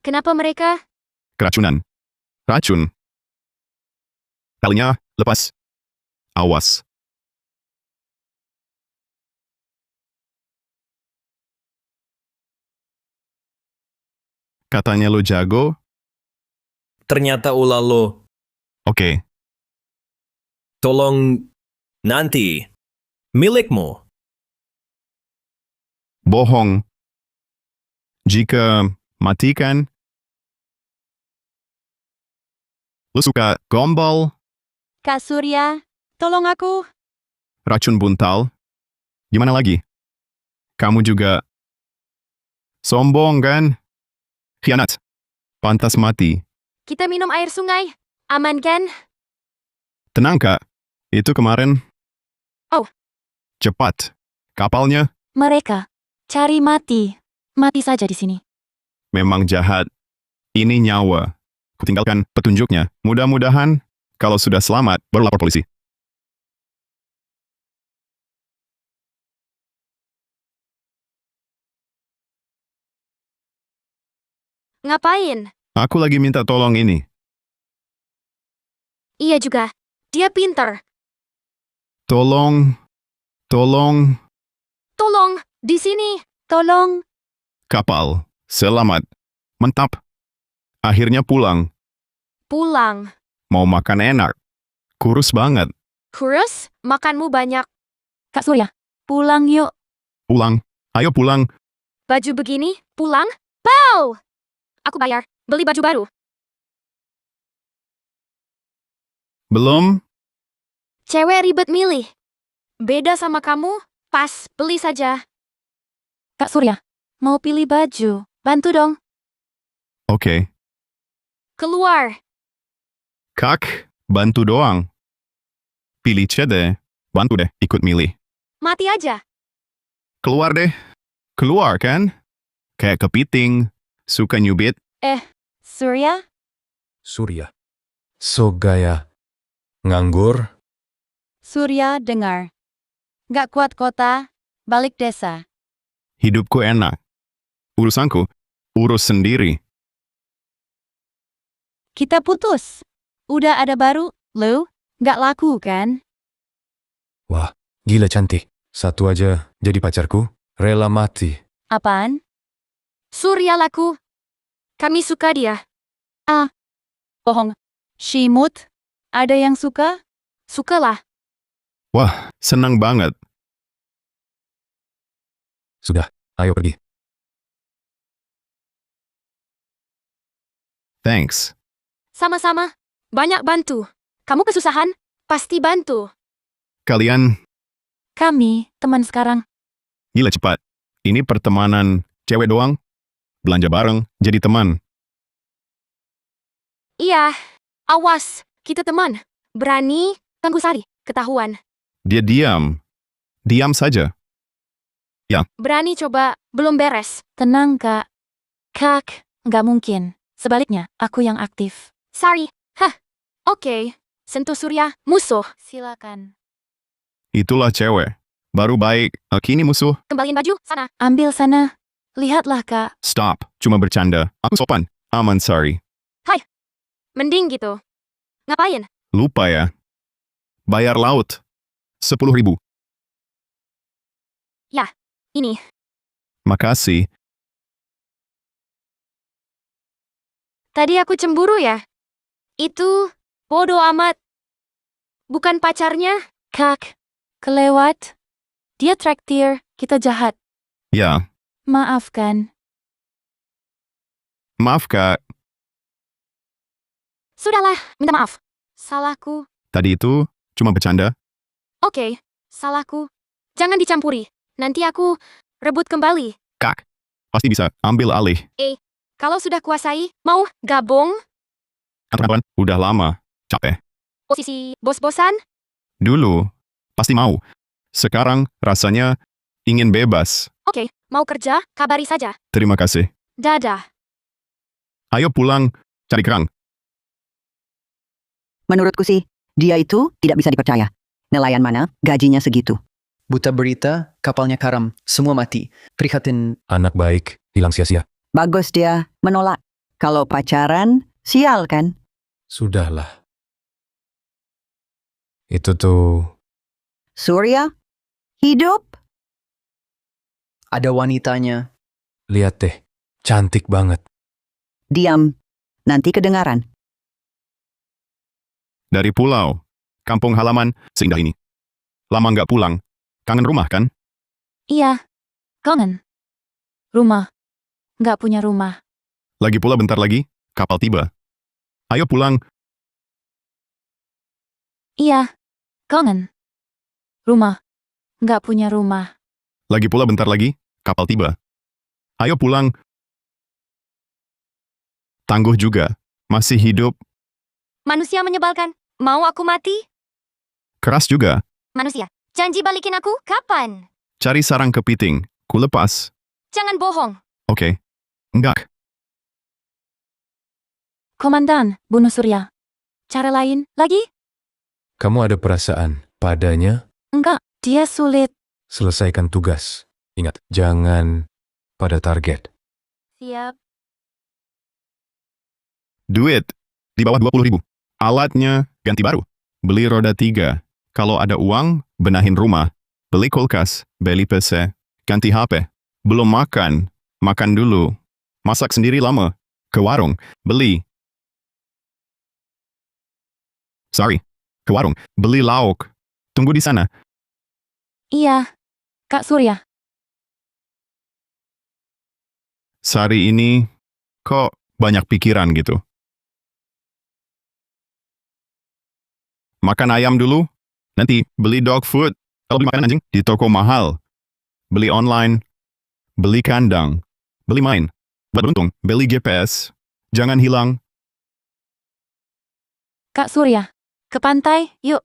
Kenapa mereka? Keracunan. Racun. Talinya lepas. Awas. Katanya lo jago? Ternyata ulah lo. Oke. Tolong nanti. Milikmu. Bohong. Jika matikan. Lo suka gombal? Kak Surya, tolong aku. Racun buntal? Gimana lagi? Kamu juga sombong kan? Khianat. Pantas mati. Kita minum air sungai. Aman kan? Tenang, Kak. Itu kemarin. Oh. Cepat. Kapalnya Mereka cari mati. Mati saja di sini. memang jahat. Ini nyawa. Kutinggalkan petunjuknya. Mudah-mudahan kalau sudah selamat, baru lapor polisi. Ngapain? Aku lagi minta tolong ini. Iya juga. Dia pinter. Tolong. Tolong, di sini. Tolong. Kapal. Selamat. Mentap. Akhirnya pulang. Pulang. Mau makan enak. Kurus banget. Kurus, makanmu banyak. Kak Surya, pulang yuk. Pulang. Ayo pulang. Baju begini, pulang. Pow! Aku bayar. Beli baju baru. Belum? Cewek ribet milih. Beda sama kamu, pas, beli saja. Kak Surya, mau pilih baju. Bantu dong. Oke. Keluar. Kak, bantu doang. Pilih cede. Bantu deh, ikut milih. Mati aja. Keluar deh. Keluar kan? Kayak kepiting. Suka nyubit. Surya, Surya. So gaya. Nganggur? Surya dengar. Gak kuat kota, balik desa. Hidupku enak. Urusanku, urus sendiri. Kita putus. Udah ada baru, lo? Gak laku kan? Wah, gila cantik. Satu aja jadi pacarku, rela mati. Apaan? Surya laku. Kami suka dia. Bohong. Shimut. Ada yang suka? Sukalah. Wah, senang banget. Sudah, ayo pergi. Thanks. Sama-sama. Banyak bantu. Kamu kesusahan? Pasti bantu. Kalian Kami, teman sekarang. gila cepat. Ini pertemanan cewek doang. Belanja bareng, jadi teman. Iya. Awas. Kita teman. Berani, ganggu Sari. Ketahuan. Dia diam. Diam saja. Berani coba, belum beres. Tenang, Kak. Kak, nggak mungkin. Sebaliknya, aku yang aktif. Sari. Hah. Oke. Sentuh Surya, musuh. Silakan. Itulah cewek. Baru baik, kini musuh. Kembaliin baju, sana. Ambil sana. Lihatlah, Kak. Stop. Cuma bercanda. Aku sopan. Aman, sorry. Mending gitu. Ngapain? Lupa ya. Bayar laut. 10.000. Ini. Makasih. Tadi aku cemburu ya? Itu, bodoh amat. Bukan pacarnya? Kak, kelewat. Dia traktir, kita jahat. Ya, Maafkan. maaf Kak. Sudahlah, minta maaf. Salahku. Tadi itu cuma bercanda. Oke, salahku. Jangan dicampuri. Nanti aku rebut kembali. Kak, pasti bisa ambil alih. Kalau sudah kuasai, mau gabung? Anturan, udah lama. Capek. Posisi bos-bosan? Dulu, pasti mau. Sekarang, rasanya ingin bebas. Oke, mau kerja, kabari saja. Terima kasih. Dadah. Ayo pulang, cari kerang. Menurutku sih, dia itu tidak bisa dipercaya. Nelayan mana, gajinya segitu. Buta berita, kapalnya karam, semua mati. Prihatin, Anak baik, hilang sia-sia. Bagus dia menolak. Kalau pacaran, sial kan? Sudahlah. Itu tuh, Surya, hidup. ada wanitanya. lihat deh, cantik banget. Diam, nanti kedengaran. Dari pulau, kampung halaman, seindah ini. Lama nggak pulang. Kangen rumah kan? Iya. Kangen. Rumah. Nggak punya rumah. Lagi pula bentar lagi, kapal tiba. Ayo pulang. Iya. Kangen. Rumah. Nggak punya rumah. Lagi pula bentar lagi, kapal tiba. Ayo pulang. Tangguh juga. Masih hidup. Manusia menyebalkan. Mau aku mati? Keras juga. Manusia, janji balikin aku kapan? Cari sarang kepiting. Ku lepas. Jangan bohong. Oke. Enggak. Komandan, bunuh Surya. Cara lain lagi? Kamu ada perasaan padanya? Enggak, dia sulit. Selesaikan tugas. Ingat, jangan pada target. Siap. Duit. Di bawah 20.000. Alatnya ganti baru. Beli roda 3. Kalau ada uang, benahin rumah. Beli kulkas. Beli PC. Ganti HP. Belum makan. Makan dulu. Masak sendiri lama. Ke warung. Beli. Sorry. Ke warung. Beli lauk. Tunggu di sana. Iya. Kak Surya. Sehari ini, kok banyak pikiran gitu? Makan ayam dulu. Nanti beli dog food. Kalau beli makanan anjing, di toko mahal. Beli online. Beli kandang. Beli main. Buat beruntung, beli GPS. Jangan hilang. Kak Surya. Ke pantai, yuk.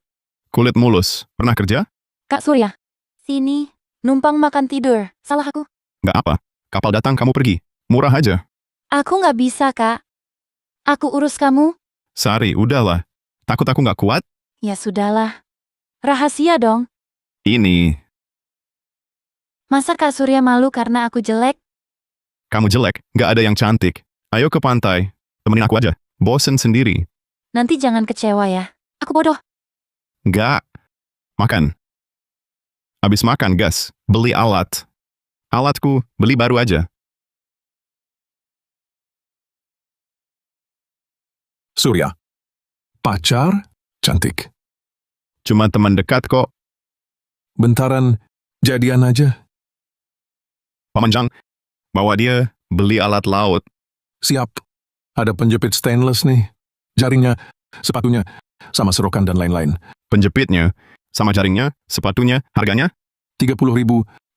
Kulit mulus. Pernah kerja? Kak Surya. Sini. Numpang makan tidur. Salah aku? Nggak apa. Kapal datang kamu pergi. Murah aja. Aku nggak bisa, Kak. Aku urus kamu. Sari, udahlah. Takut aku nggak kuat? Ya sudahlah. Rahasia dong. Ini. Masa Kak Surya malu karena aku jelek? Kamu jelek. Nggak ada yang cantik. Ayo ke pantai. Temenin aku aja. Bosen sendiri. Nanti jangan kecewa ya. Aku bodoh. Nggak. Makan. Habis makan, gas. Beli alat. Alatku, beli baru aja. Surya. Pacar? Cantik. Cuma teman dekat kok. Bentaran, jadian aja. Paman Jang, bawa dia beli alat laut. Siap. Ada penjepit stainless nih. Jaringnya, sepatunya, sama serokan dan lain-lain. Penjepitnya, sama jaringnya, sepatunya, harganya? 30.000,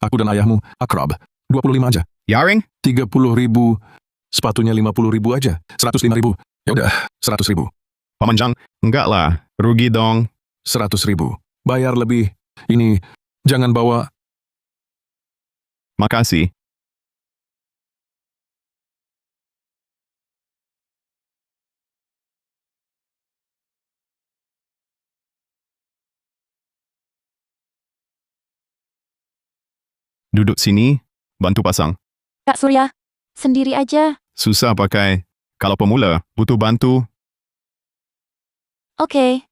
aku dan ayahmu akrab. 25 aja. Yaring? 30.000, sepatunya 50.000 aja. 105.000. Ya udah, 100.000. Paman Jang, enggak lah. Rugi dong. 100.000. Bayar lebih. Ini, jangan bawa. Makasih. Duduk sini, bantu pasang. Kak Surya. Sendiri aja. Susah pakai. Kalau pemula, butuh bantu. Oke.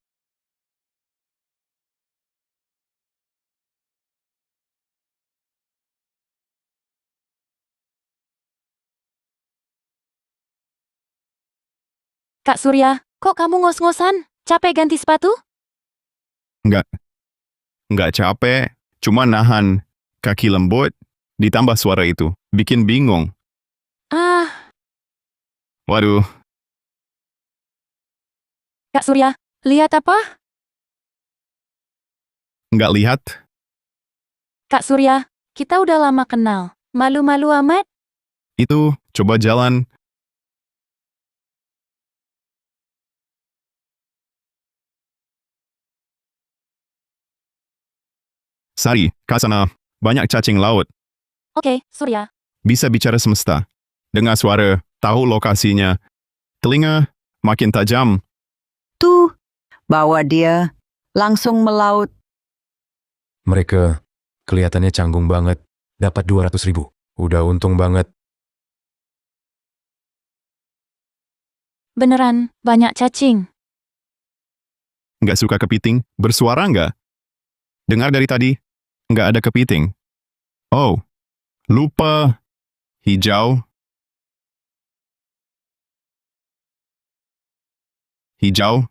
Kak Surya, kok kamu ngos-ngosan? Capek ganti sepatu? Enggak capek, cuma nahan. Kaki lembut, ditambah suara itu. Bikin bingung. Ah, Waduh, Kak Surya, lihat apa? enggak lihat. Kak Surya, kita udah lama kenal. Malu-malu amat? Itu, coba jalan. Sari, ke sana. Banyak cacing laut. Oke, Surya. Bisa bicara semesta. Dengar suara, tahu lokasinya. Telinga, makin tajam. Tuh, bawa dia langsung melaut. Mereka kelihatannya canggung banget. Dapat 200.000. Udah untung banget. Beneran, banyak cacing. Nggak suka kepiting? Bersuara nggak? Dengar dari tadi, nggak ada kepiting. Oh, lupa. Hijau. Hijau.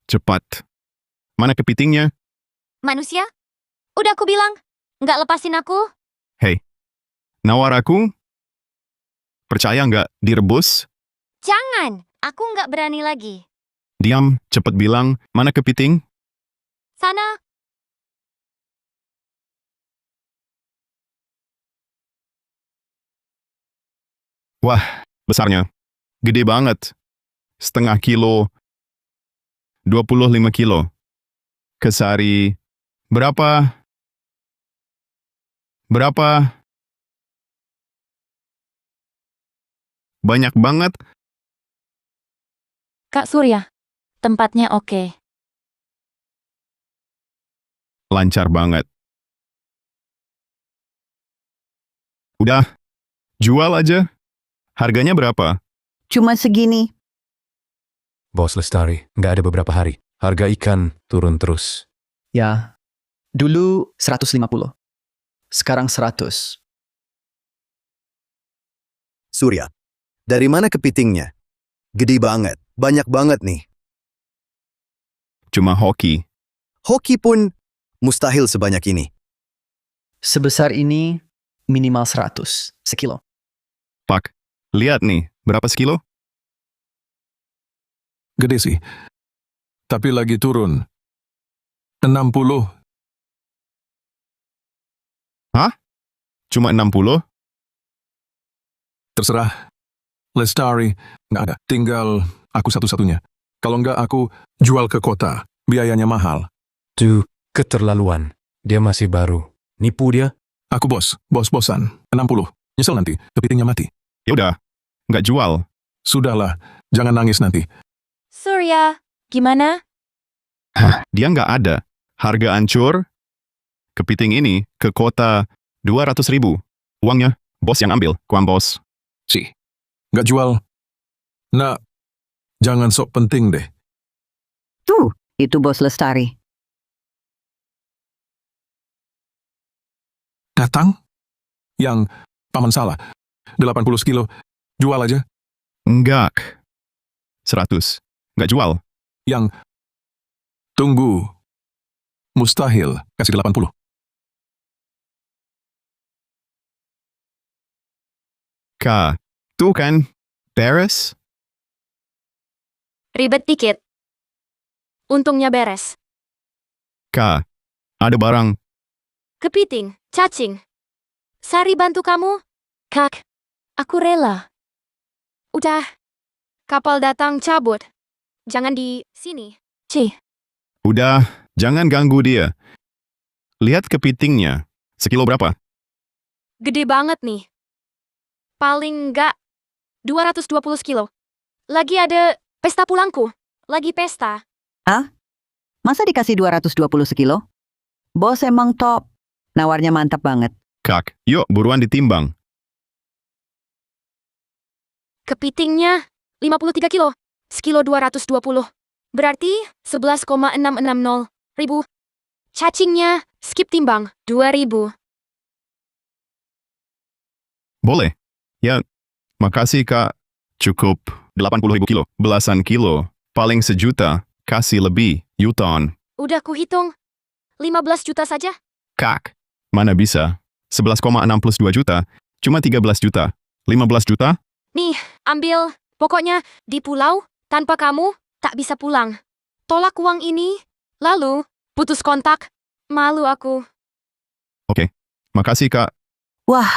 Cepat. Mana kepitingnya? Manusia? Udah aku bilang. Nggak lepasin aku. Hei, nawar aku? Percaya nggak direbus? Jangan. Aku nggak berani lagi. Diam, cepet bilang, mana kepiting? Sana. Wah, besarnya. Gede banget. Setengah kilo, 25 kilo. Kesari, berapa? Berapa? Banyak banget. Kak Surya, tempatnya oke. Lancar banget. Udah, jual aja. Harganya berapa? Cuma segini. Bos Lestari, nggak ada beberapa hari. Harga ikan turun terus. Ya, dulu 150. Sekarang 100. Surya, dari mana kepitingnya? Gede banget, banyak banget nih. Cuma hoki. Hoki pun mustahil sebanyak ini. Sebesar ini minimal 100 sekilo. Pak, lihat nih, berapa sekilo? Gede sih. Tapi lagi turun. 60. Hah? Cuma 60? Terserah. Lestari, nggak ada. Tinggal aku satu-satunya. Kalau nggak aku jual ke kota. Biayanya mahal. Tuh, keterlaluan. Dia masih baru. Nipu dia. Aku bos-bosan. 60. Nyesel nanti, kepitingnya mati. Ya udah, nggak jual. Sudahlah, jangan nangis nanti. Surya, Gimana? Hah, dia nggak ada. Harga ancur. Kepiting ini ke kota 200.000. Uangnya, bos yang ambil. Kuam bos. Sih, nggak jual. Nah, jangan sok penting deh. Tuh, itu Bos Lestari. Datang? Yang paman salah. 80 kilo. Jual aja. Enggak. 100. Nggak jual. Yang tunggu. Mustahil. Kasih 80. Kak, tuh kan, beres? ribet dikit. Untungnya beres. Kak, ada barang. Kepiting, cacing. Sari bantu kamu? Kak, aku rela. Udah. Kapal datang cabut. Jangan di sini. Cih, Udah, jangan ganggu dia. Lihat kepitingnya. Sekilo berapa? Gede banget nih. Paling enggak 220 kilo. Lagi ada pesta pulangku. Lagi pesta. Masa dikasih 220 sekilo? Bos emang top. Nawarnya mantap banget. Kak, yuk buruan ditimbang. Kepitingnya 53 kilo. Sekilo 220. Berarti 11,660 ribu. Cacingnya skip timbang 2.000. Boleh. Ya, makasih Kak. Cukup 80.000 kilo. Belasan kilo. Paling sejuta. Kasih lebih. Yuton. Udah kuhitung. 15 juta saja. Kak, mana bisa? 11,62 juta. Cuma 13 juta. 15 juta? Nih, ambil. Pokoknya di pulau, tanpa kamu, tak bisa pulang. Tolak uang ini. Lalu, putus kontak. Malu aku. Oke. Makasih Kak. Wah,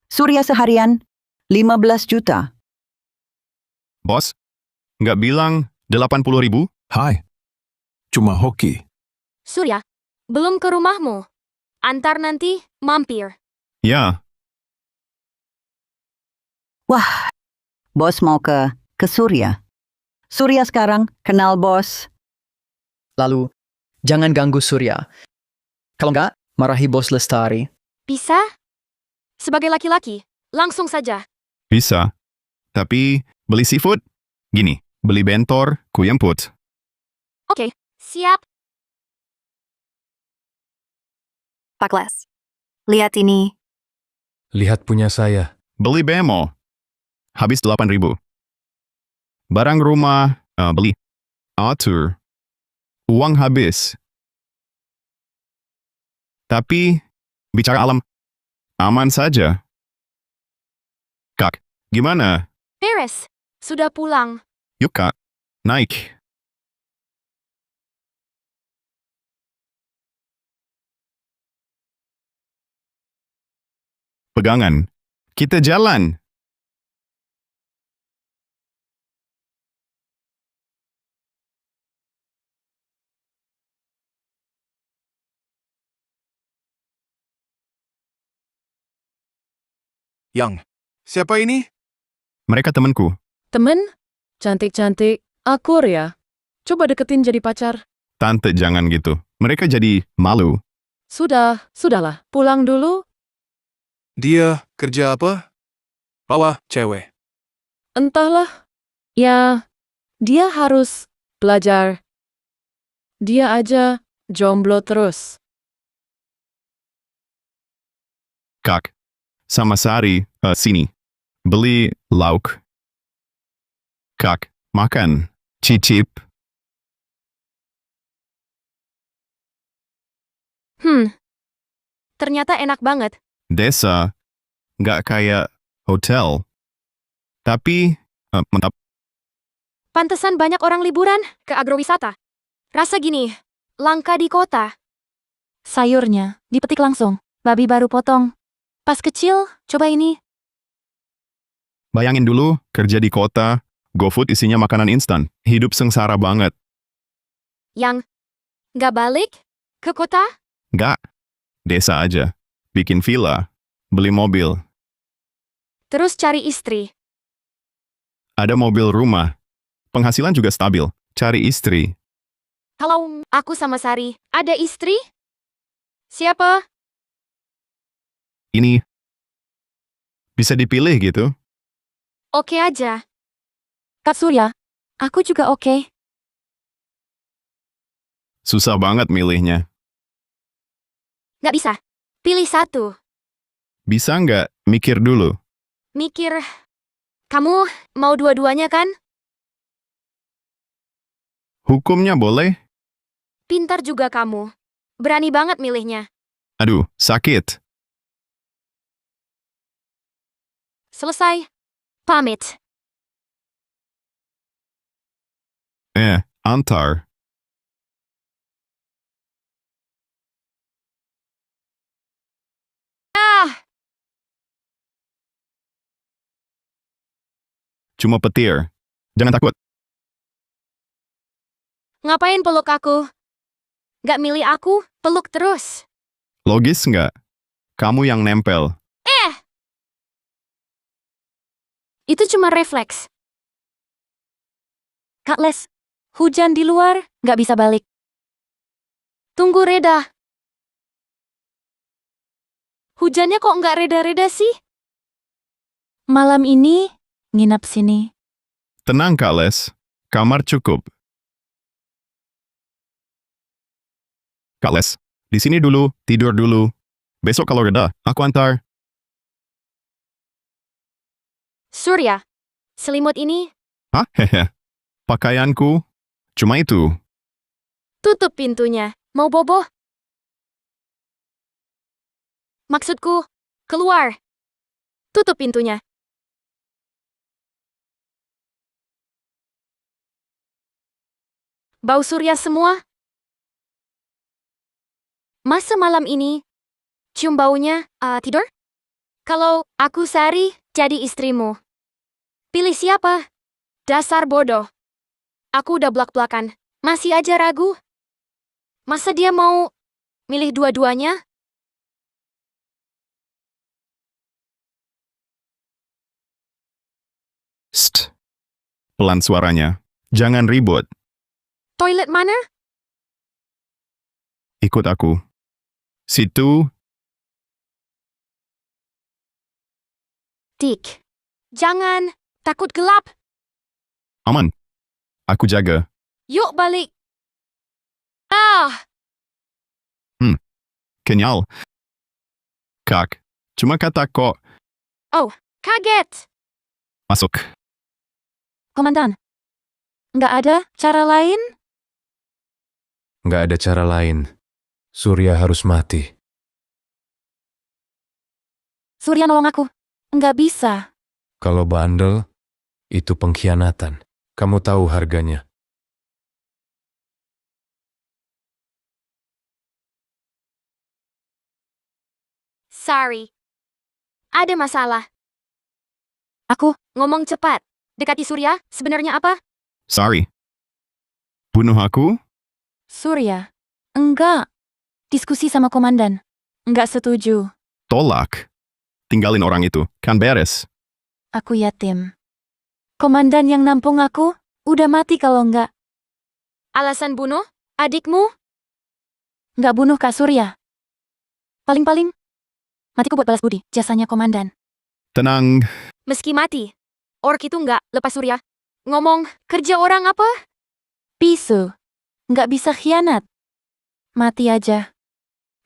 Surya seharian 15 juta. Bos, nggak bilang 80.000? Hai. Cuma hoki. Surya, belum ke rumahmu. Antar nanti, mampir. Ya, Wah, bos mau ke Surya. Surya sekarang kenal bos. Lalu, jangan ganggu Surya. Kalau nggak, marahi Bos Lestari. Bisa? Sebagai laki-laki, langsung saja. bisa. Tapi, beli seafood? Gini, beli bentor, kuyemput. Oke, siap. Pak Les. Lihat ini. Lihat punya saya. Beli bemo. Habis 8.000. Barang rumah, beli. Atur. Uang habis. Tapi, bicara alam, aman saja. Kak, gimana? Beres. Sudah pulang. Yuk Kak, naik. pegangan. Kita jalan. Yang, siapa ini? Mereka temanku. Temen? Cantik-cantik. Akur ya. Coba deketin jadi pacar. Tante jangan gitu. Mereka jadi malu. Sudahlah. Pulang dulu. Dia kerja apa? Bawa cewek. Entahlah. Ya, dia harus belajar. Dia aja jomblo terus. Kak, sama Sari, sini. Beli lauk. Kak, makan. Cicip. Ternyata enak banget. Desa. Nggak kayak hotel. Tapi, mantap. Pantesan banyak orang liburan ke agrowisata. Rasa gini, langka di kota. Sayurnya dipetik langsung. Babi baru potong. Pas kecil, coba ini. Bayangin dulu, kerja di kota, GoFood isinya makanan instan. Hidup sengsara banget. Yang nggak balik ke kota? Nggak. Desa aja. Bikin villa. Beli mobil. Terus cari istri. Ada mobil rumah. Penghasilan juga stabil. Cari istri. Halo, aku sama Sari. Ada istri? Siapa? Ini. Bisa dipilih gitu. Oke aja. Kak Surya, aku juga oke. Susah banget milihnya. Nggak bisa. Pilih satu. Bisa nggak mikir dulu? Mikir. Kamu mau dua-duanya kan? Hukumnya boleh? Pintar juga kamu. Berani banget milihnya. Aduh, sakit. Selesai. Pamit. Antar. Cuma petir. Jangan takut. Ngapain peluk aku? Nggak milih aku, peluk terus. Logis nggak? Kamu yang nempel. Itu cuma refleks. Kak Les, hujan di luar, nggak bisa balik. Tunggu reda. Hujannya kok nggak reda-reda sih? Malam ini, nginap sini. Tenang, Kak Les. Kamar cukup. Kak Les, di sini dulu, tidur dulu. Besok kalau reda, aku antar. Surya, selimut ini Hah? Hehe. Pakaianku? Cuma itu. tutup pintunya. Mau bobo? Maksudku, keluar. Tutup pintunya. Bau Surya semua. Masa malam ini? Cium baunya, tidur? Kalau aku Sari, jadi istrimu. Pilih siapa? Dasar bodoh. Aku udah blak-blakan. Masih aja ragu? Masa dia mau milih dua-duanya? St. Pelan suaranya. Jangan ribut. Toilet mana? Ikut aku. Situ. Dik. Jangan. Takut gelap. Aman. Aku jaga. Yuk balik. Kenyal. Kak. Cuma kata kok. Oh, kaget. Masuk. Komandan, nggak ada cara lain? Nggak ada cara lain. Surya harus mati. Surya nolong aku. Nggak bisa. Kalau bandel, itu pengkhianatan. Kamu tahu harganya. Sorry. Ada masalah. Aku, Ngomong cepat. Dekati Surya, sebenarnya apa? Sorry. Bunuh aku? Surya. Enggak. Diskusi sama komandan. Enggak setuju. Tolak. Tinggalin orang itu, kan beres. Aku yatim. Komandan yang nampung aku, udah mati kalau enggak. Alasan bunuh? Adikmu? Enggak bunuh Kak Surya. Paling-paling, matiku buat balas budi, jasanya komandan. Tenang, Meski mati. Ork itu nggak lepas Surya. Ngomong, kerja orang apa? Pisu. Enggak bisa khianat. Mati aja.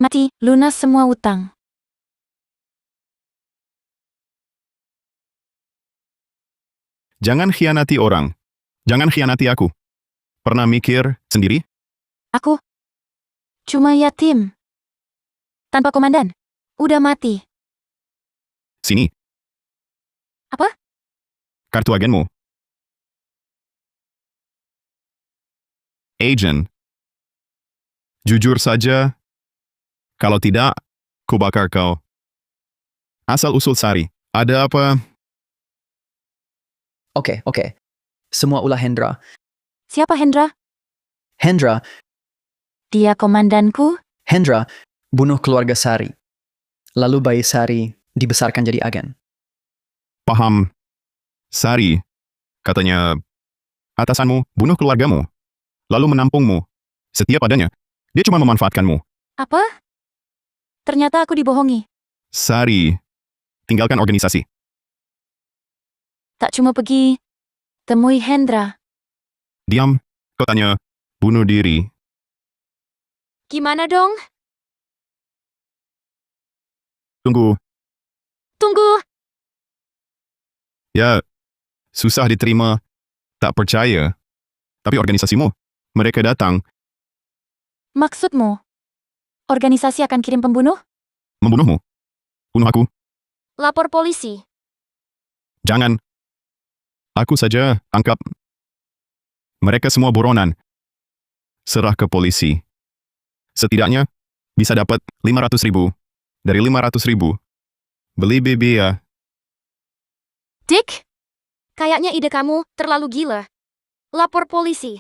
Mati, lunas semua utang. jangan khianati orang. Jangan khianati aku. Pernah mikir sendiri? Aku cuma yatim. Tanpa komandan. Udah mati. Sini. Apa? Kartu agenmu. Agent. Jujur saja. Kalau tidak, ku bakar kau. Asal-usul Sari. Ada apa? Oke. Semua ulah Hendra. Siapa Hendra? Hendra, Dia komandanku? Hendra bunuh keluarga Sari. Lalu bayi Sari dibesarkan jadi agen. Paham. Sari. Katanya, atasanmu bunuh keluargamu. Lalu menampungmu. Setia padanya. Dia cuma memanfaatkanmu. Apa? Ternyata aku dibohongi. Sari. Tinggalkan organisasi. Tak cuma pergi temui Hendra. Diam. Kau tanya, bunuh diri. Gimana dong? Tunggu. Tunggu. Ya, susah diterima. Tak percaya. Tapi organisasimu, mereka datang, Maksudmu? Organisasi akan kirim pembunuh? membunuhmu. Bunuh aku. Lapor polisi. Jangan. Aku saja tangkap. Mereka semua buronan. Serah ke polisi. Setidaknya, bisa dapat 500.000. Dari 500.000, beli BB ya. Dick? Kayaknya ide kamu terlalu gila. Lapor polisi.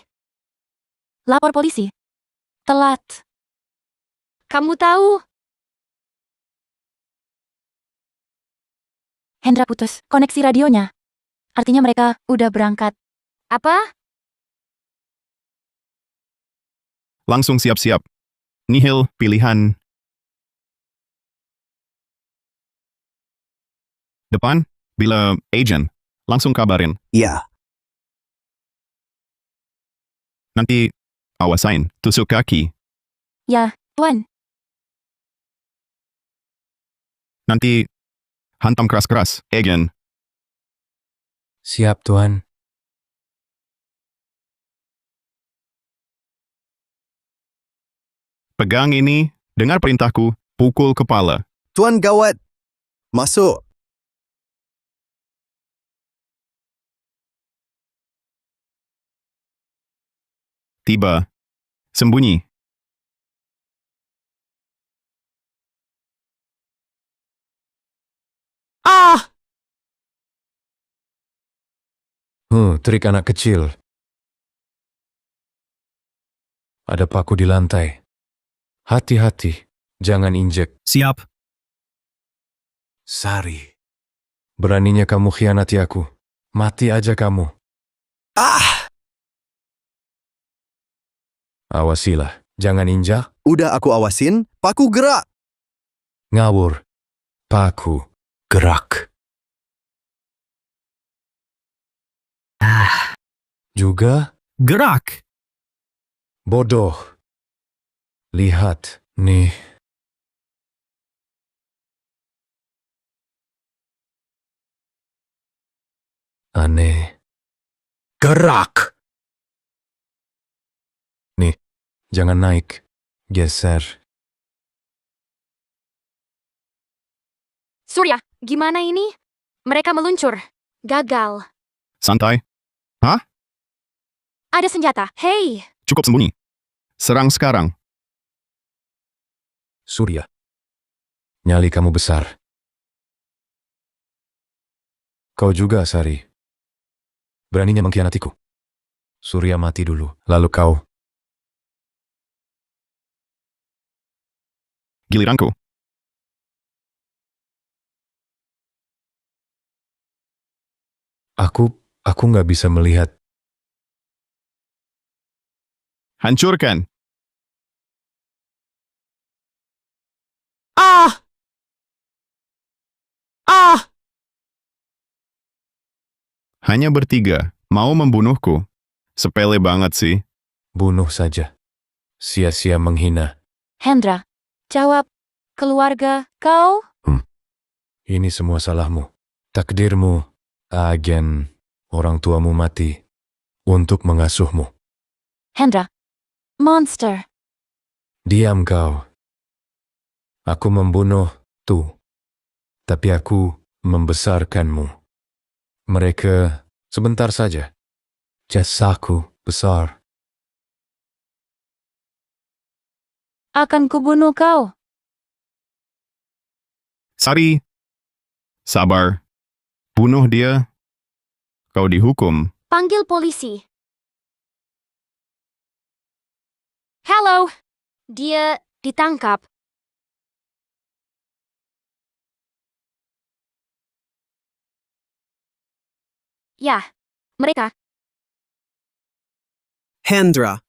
Lapor polisi. Telat. Kamu tahu, Hendra putus koneksi radionya. Artinya mereka udah berangkat. apa? Langsung siap-siap. Nihil pilihan. Depan, bila agent, langsung kabarin. Ya, Nanti, awasain, tusuk kaki. Ya, Tuan. Nanti, hantam keras-keras, agent. Siap, Tuan. Pegang ini, dengar perintahku, pukul kepala. Tuan gawat. Masuk. Tiba. Sembunyi. Trik anak kecil. Ada paku di lantai. Hati-hati, jangan injek. Siap. Sari. Beraninya kamu khianati aku. Mati aja kamu. Awasilah, jangan injak. Udah aku awasin, paku gerak. Ngawur. Paku. Gerak. Juga Gerak. bodoh. Lihat, nih. Aneh. Gerak. Nih, jangan naik. Geser. Surya, gimana ini? Mereka meluncur. Gagal. Santai. Ada senjata. Hei, Cukup sembunyi. Serang sekarang. Surya. Nyali kamu besar. Kau juga, Sari. Beraninya mengkhianatiku. Surya mati dulu, lalu kau. Giliranku. Aku nggak bisa melihat. Hancurkan. Ah! Ah! Hanya bertiga. Mau membunuhku. Sepele banget sih. Bunuh saja. Sia-sia menghina. Hendra, jawab. Keluarga, kau? Ini semua salahmu. Takdirmu, agen, orang tuamu mati untuk mengasuhmu. Hendra, monster. Diam kau. Aku membunuh, tapi aku membesarkanmu. Mereka sebentar saja. Jasaku besar. Akan kubunuh kau. Sari. Sabar. Bunuh dia. Kau dihukum. Panggil polisi. Halo. Dia ditangkap. Ya, mereka. Hendra.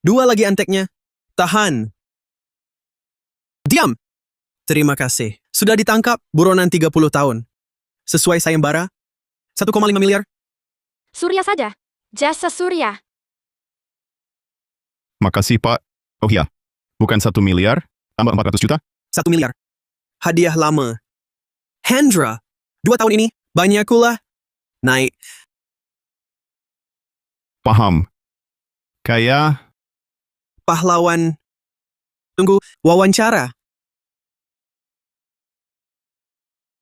2 lagi anteknya. Tahan. Diam. Terima kasih. Sudah ditangkap buronan 30 tahun. Sesuai sayembara, 1,5 miliar. Surya saja. Jasa Surya. Makasih, Pak. Oh iya. Bukan 1 miliar, tambah 400 juta? 1 miliar. Hadiah lama. Hendra. 2 tahun ini, banyak pula. Naik. Paham. Kayak Pahlawan. Tunggu, wawancara.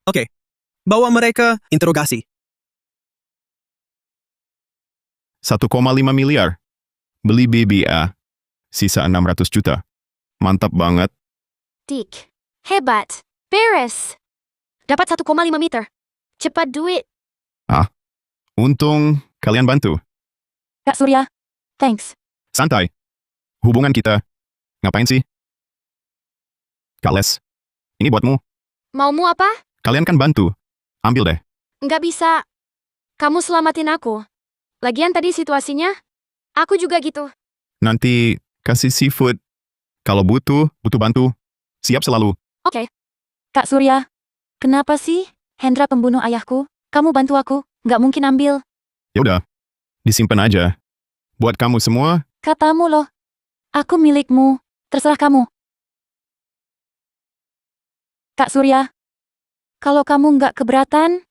Oke. Bawa mereka interogasi. 1,5 miliar. Beli BBA. Sisa 600 juta. Mantap banget. Dik. Hebat. Beres. Dapat 1,5 meter. Cepat duit. Untung kalian bantu. Kak Surya, thanks. Santai. Hubungan kita. Ngapain sih? Kak Les. Ini buatmu. Maumu apa? Kalian kan bantu. Ambil deh. Nggak bisa. Kamu selamatin aku. Lagian tadi situasinya, aku juga gitu. Nanti kasih seafood. Kalau butuh bantu. Siap selalu. Oke. Kak Surya, kenapa sih Hendra pembunuh ayahku? Kamu bantu aku, nggak mungkin ambil. Yaudah. Disimpan aja. Buat kamu semua. Katamu loh. Aku milikmu, terserah kamu. Kak Surya, kalau kamu nggak keberatan,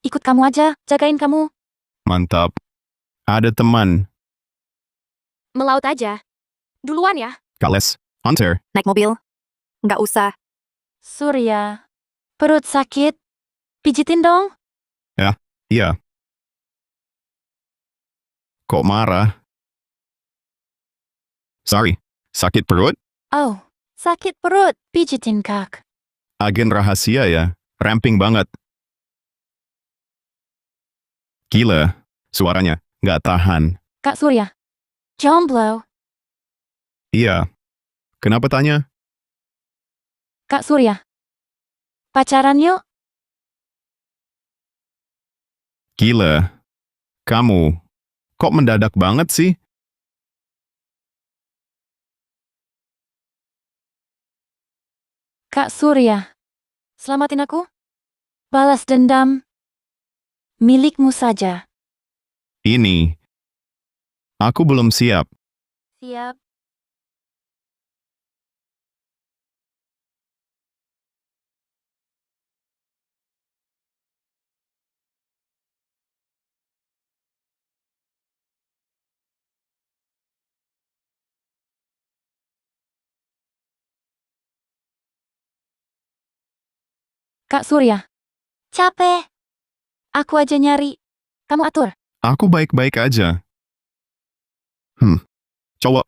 ikut kamu aja, jagain kamu. Mantap. Ada teman. Melaut aja. Duluan ya. Kak Les. Hunter. Naik mobil. Nggak usah. Surya, perut sakit. Pijitin dong. Iya. Kok marah? Sorry. Sakit perut? Oh, sakit perut. Pijitin kak. Agen rahasia ya. Ramping banget. Gila. Suaranya nggak tahan. Kak Surya, jomblo. Iya. Kenapa tanya? Kak Surya, pacaran yuk. Gila. Kamu. Kok mendadak banget sih? Kak Surya, selamatin aku. Balas dendam. Milikmu saja. Ini. Aku belum siap. Siap. Kak Surya, capek. Aku aja nyari. Kamu atur. Aku baik-baik aja. Cowok.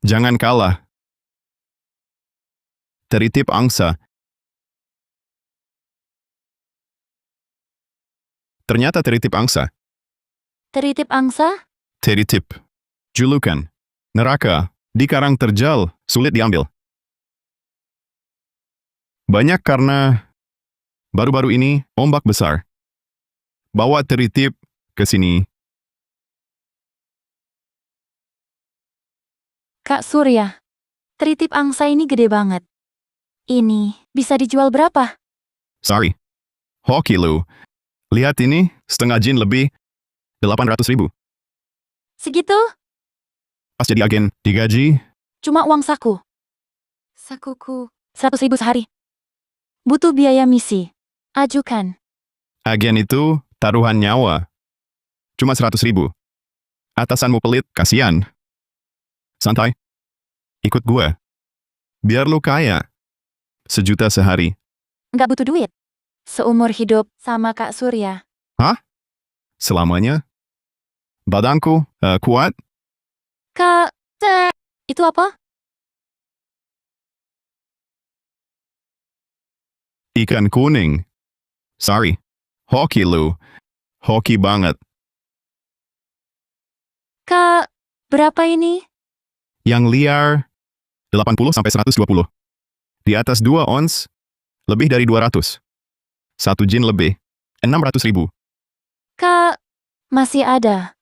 Jangan kalah. Teritip angsa. Ternyata teritip angsa. Teritip angsa? Teritip. Julukan. Neraka. Di karang terjal. Sulit diambil. Banyak karena baru-baru ini ombak besar. Bawa teritip ke sini. Kak Surya, teritip angsa ini gede banget. Ini bisa dijual berapa? Sorry. Hoki lu. Lihat ini, setengah jin lebih. 800.000. Segitu? Pas jadi agen, digaji. Cuma uang saku. Sakuku 100.000 sehari. Butuh biaya misi. Ajukan. Agen itu taruhan nyawa. Cuma 100.000. Atasanmu pelit, kasihan. Santai. Ikut gue. Biar lu kaya. 1 juta sehari. Nggak butuh duit. Seumur hidup sama Kak Surya. Hah? Selamanya? Badanku kuat? Kak, itu apa? Ikan kuning. Sorry. Hoki lu. Hoki banget. Kak, berapa ini? Yang liar, 80 sampai 120. Di atas 2 ons, lebih dari 200. 1 jin lebih, 600.000. Kak, masih ada.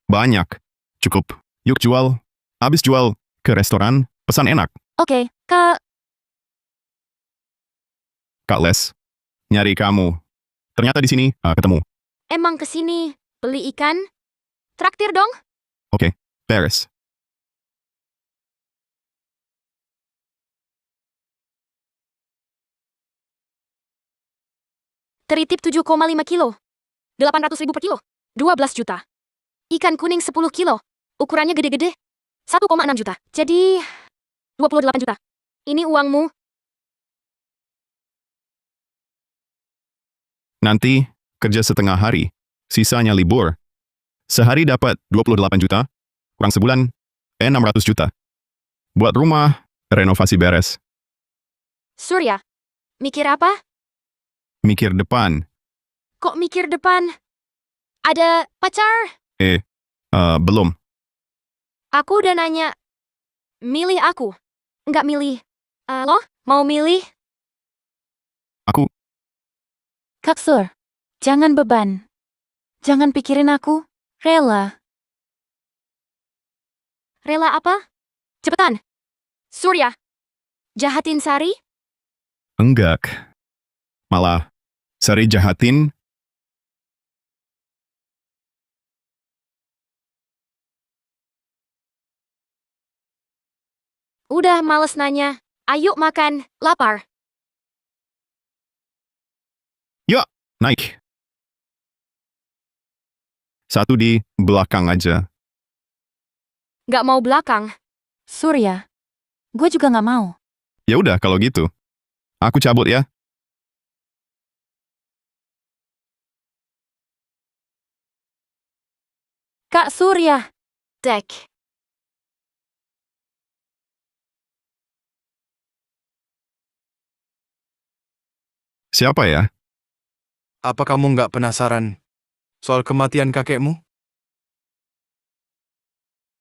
Banyak. Cukup. Yuk jual. Abis jual, ke restoran, pesan enak. Oke, Kak. Kak Les, nyari kamu. Ternyata di sini ketemu. Emang kesini beli ikan? Traktir dong. Oke, beres. Teritip 7,5 kilo. 800.000 per kilo. 12 juta. Ikan kuning 10 kilo. Ukurannya gede-gede. 1,6 juta. Jadi 28 juta. Ini uangmu. Nanti, kerja setengah hari. Sisanya libur. Sehari dapat 28 juta. Kurang sebulan, 600 juta. Buat rumah, renovasi beres. Surya, mikir apa? Mikir depan. Kok mikir depan? Ada pacar? Belum. Aku udah nanya. Milih aku. Nggak milih. Lo mau milih? Aku, Kak Sur, jangan beban. Jangan pikirin aku. Rela. Rela apa? Cepetan. Surya. Jahatin Sari? enggak. Malah, Sari jahatin. Udah males nanya. Ayo makan. Lapar. Yuk, naik. Satu di belakang aja. Nggak mau belakang. Surya, gue juga nggak mau. Ya udah kalau gitu. Aku cabut ya. Kak Surya. Dek. Siapa ya? Apa kamu nggak penasaran soal kematian kakekmu?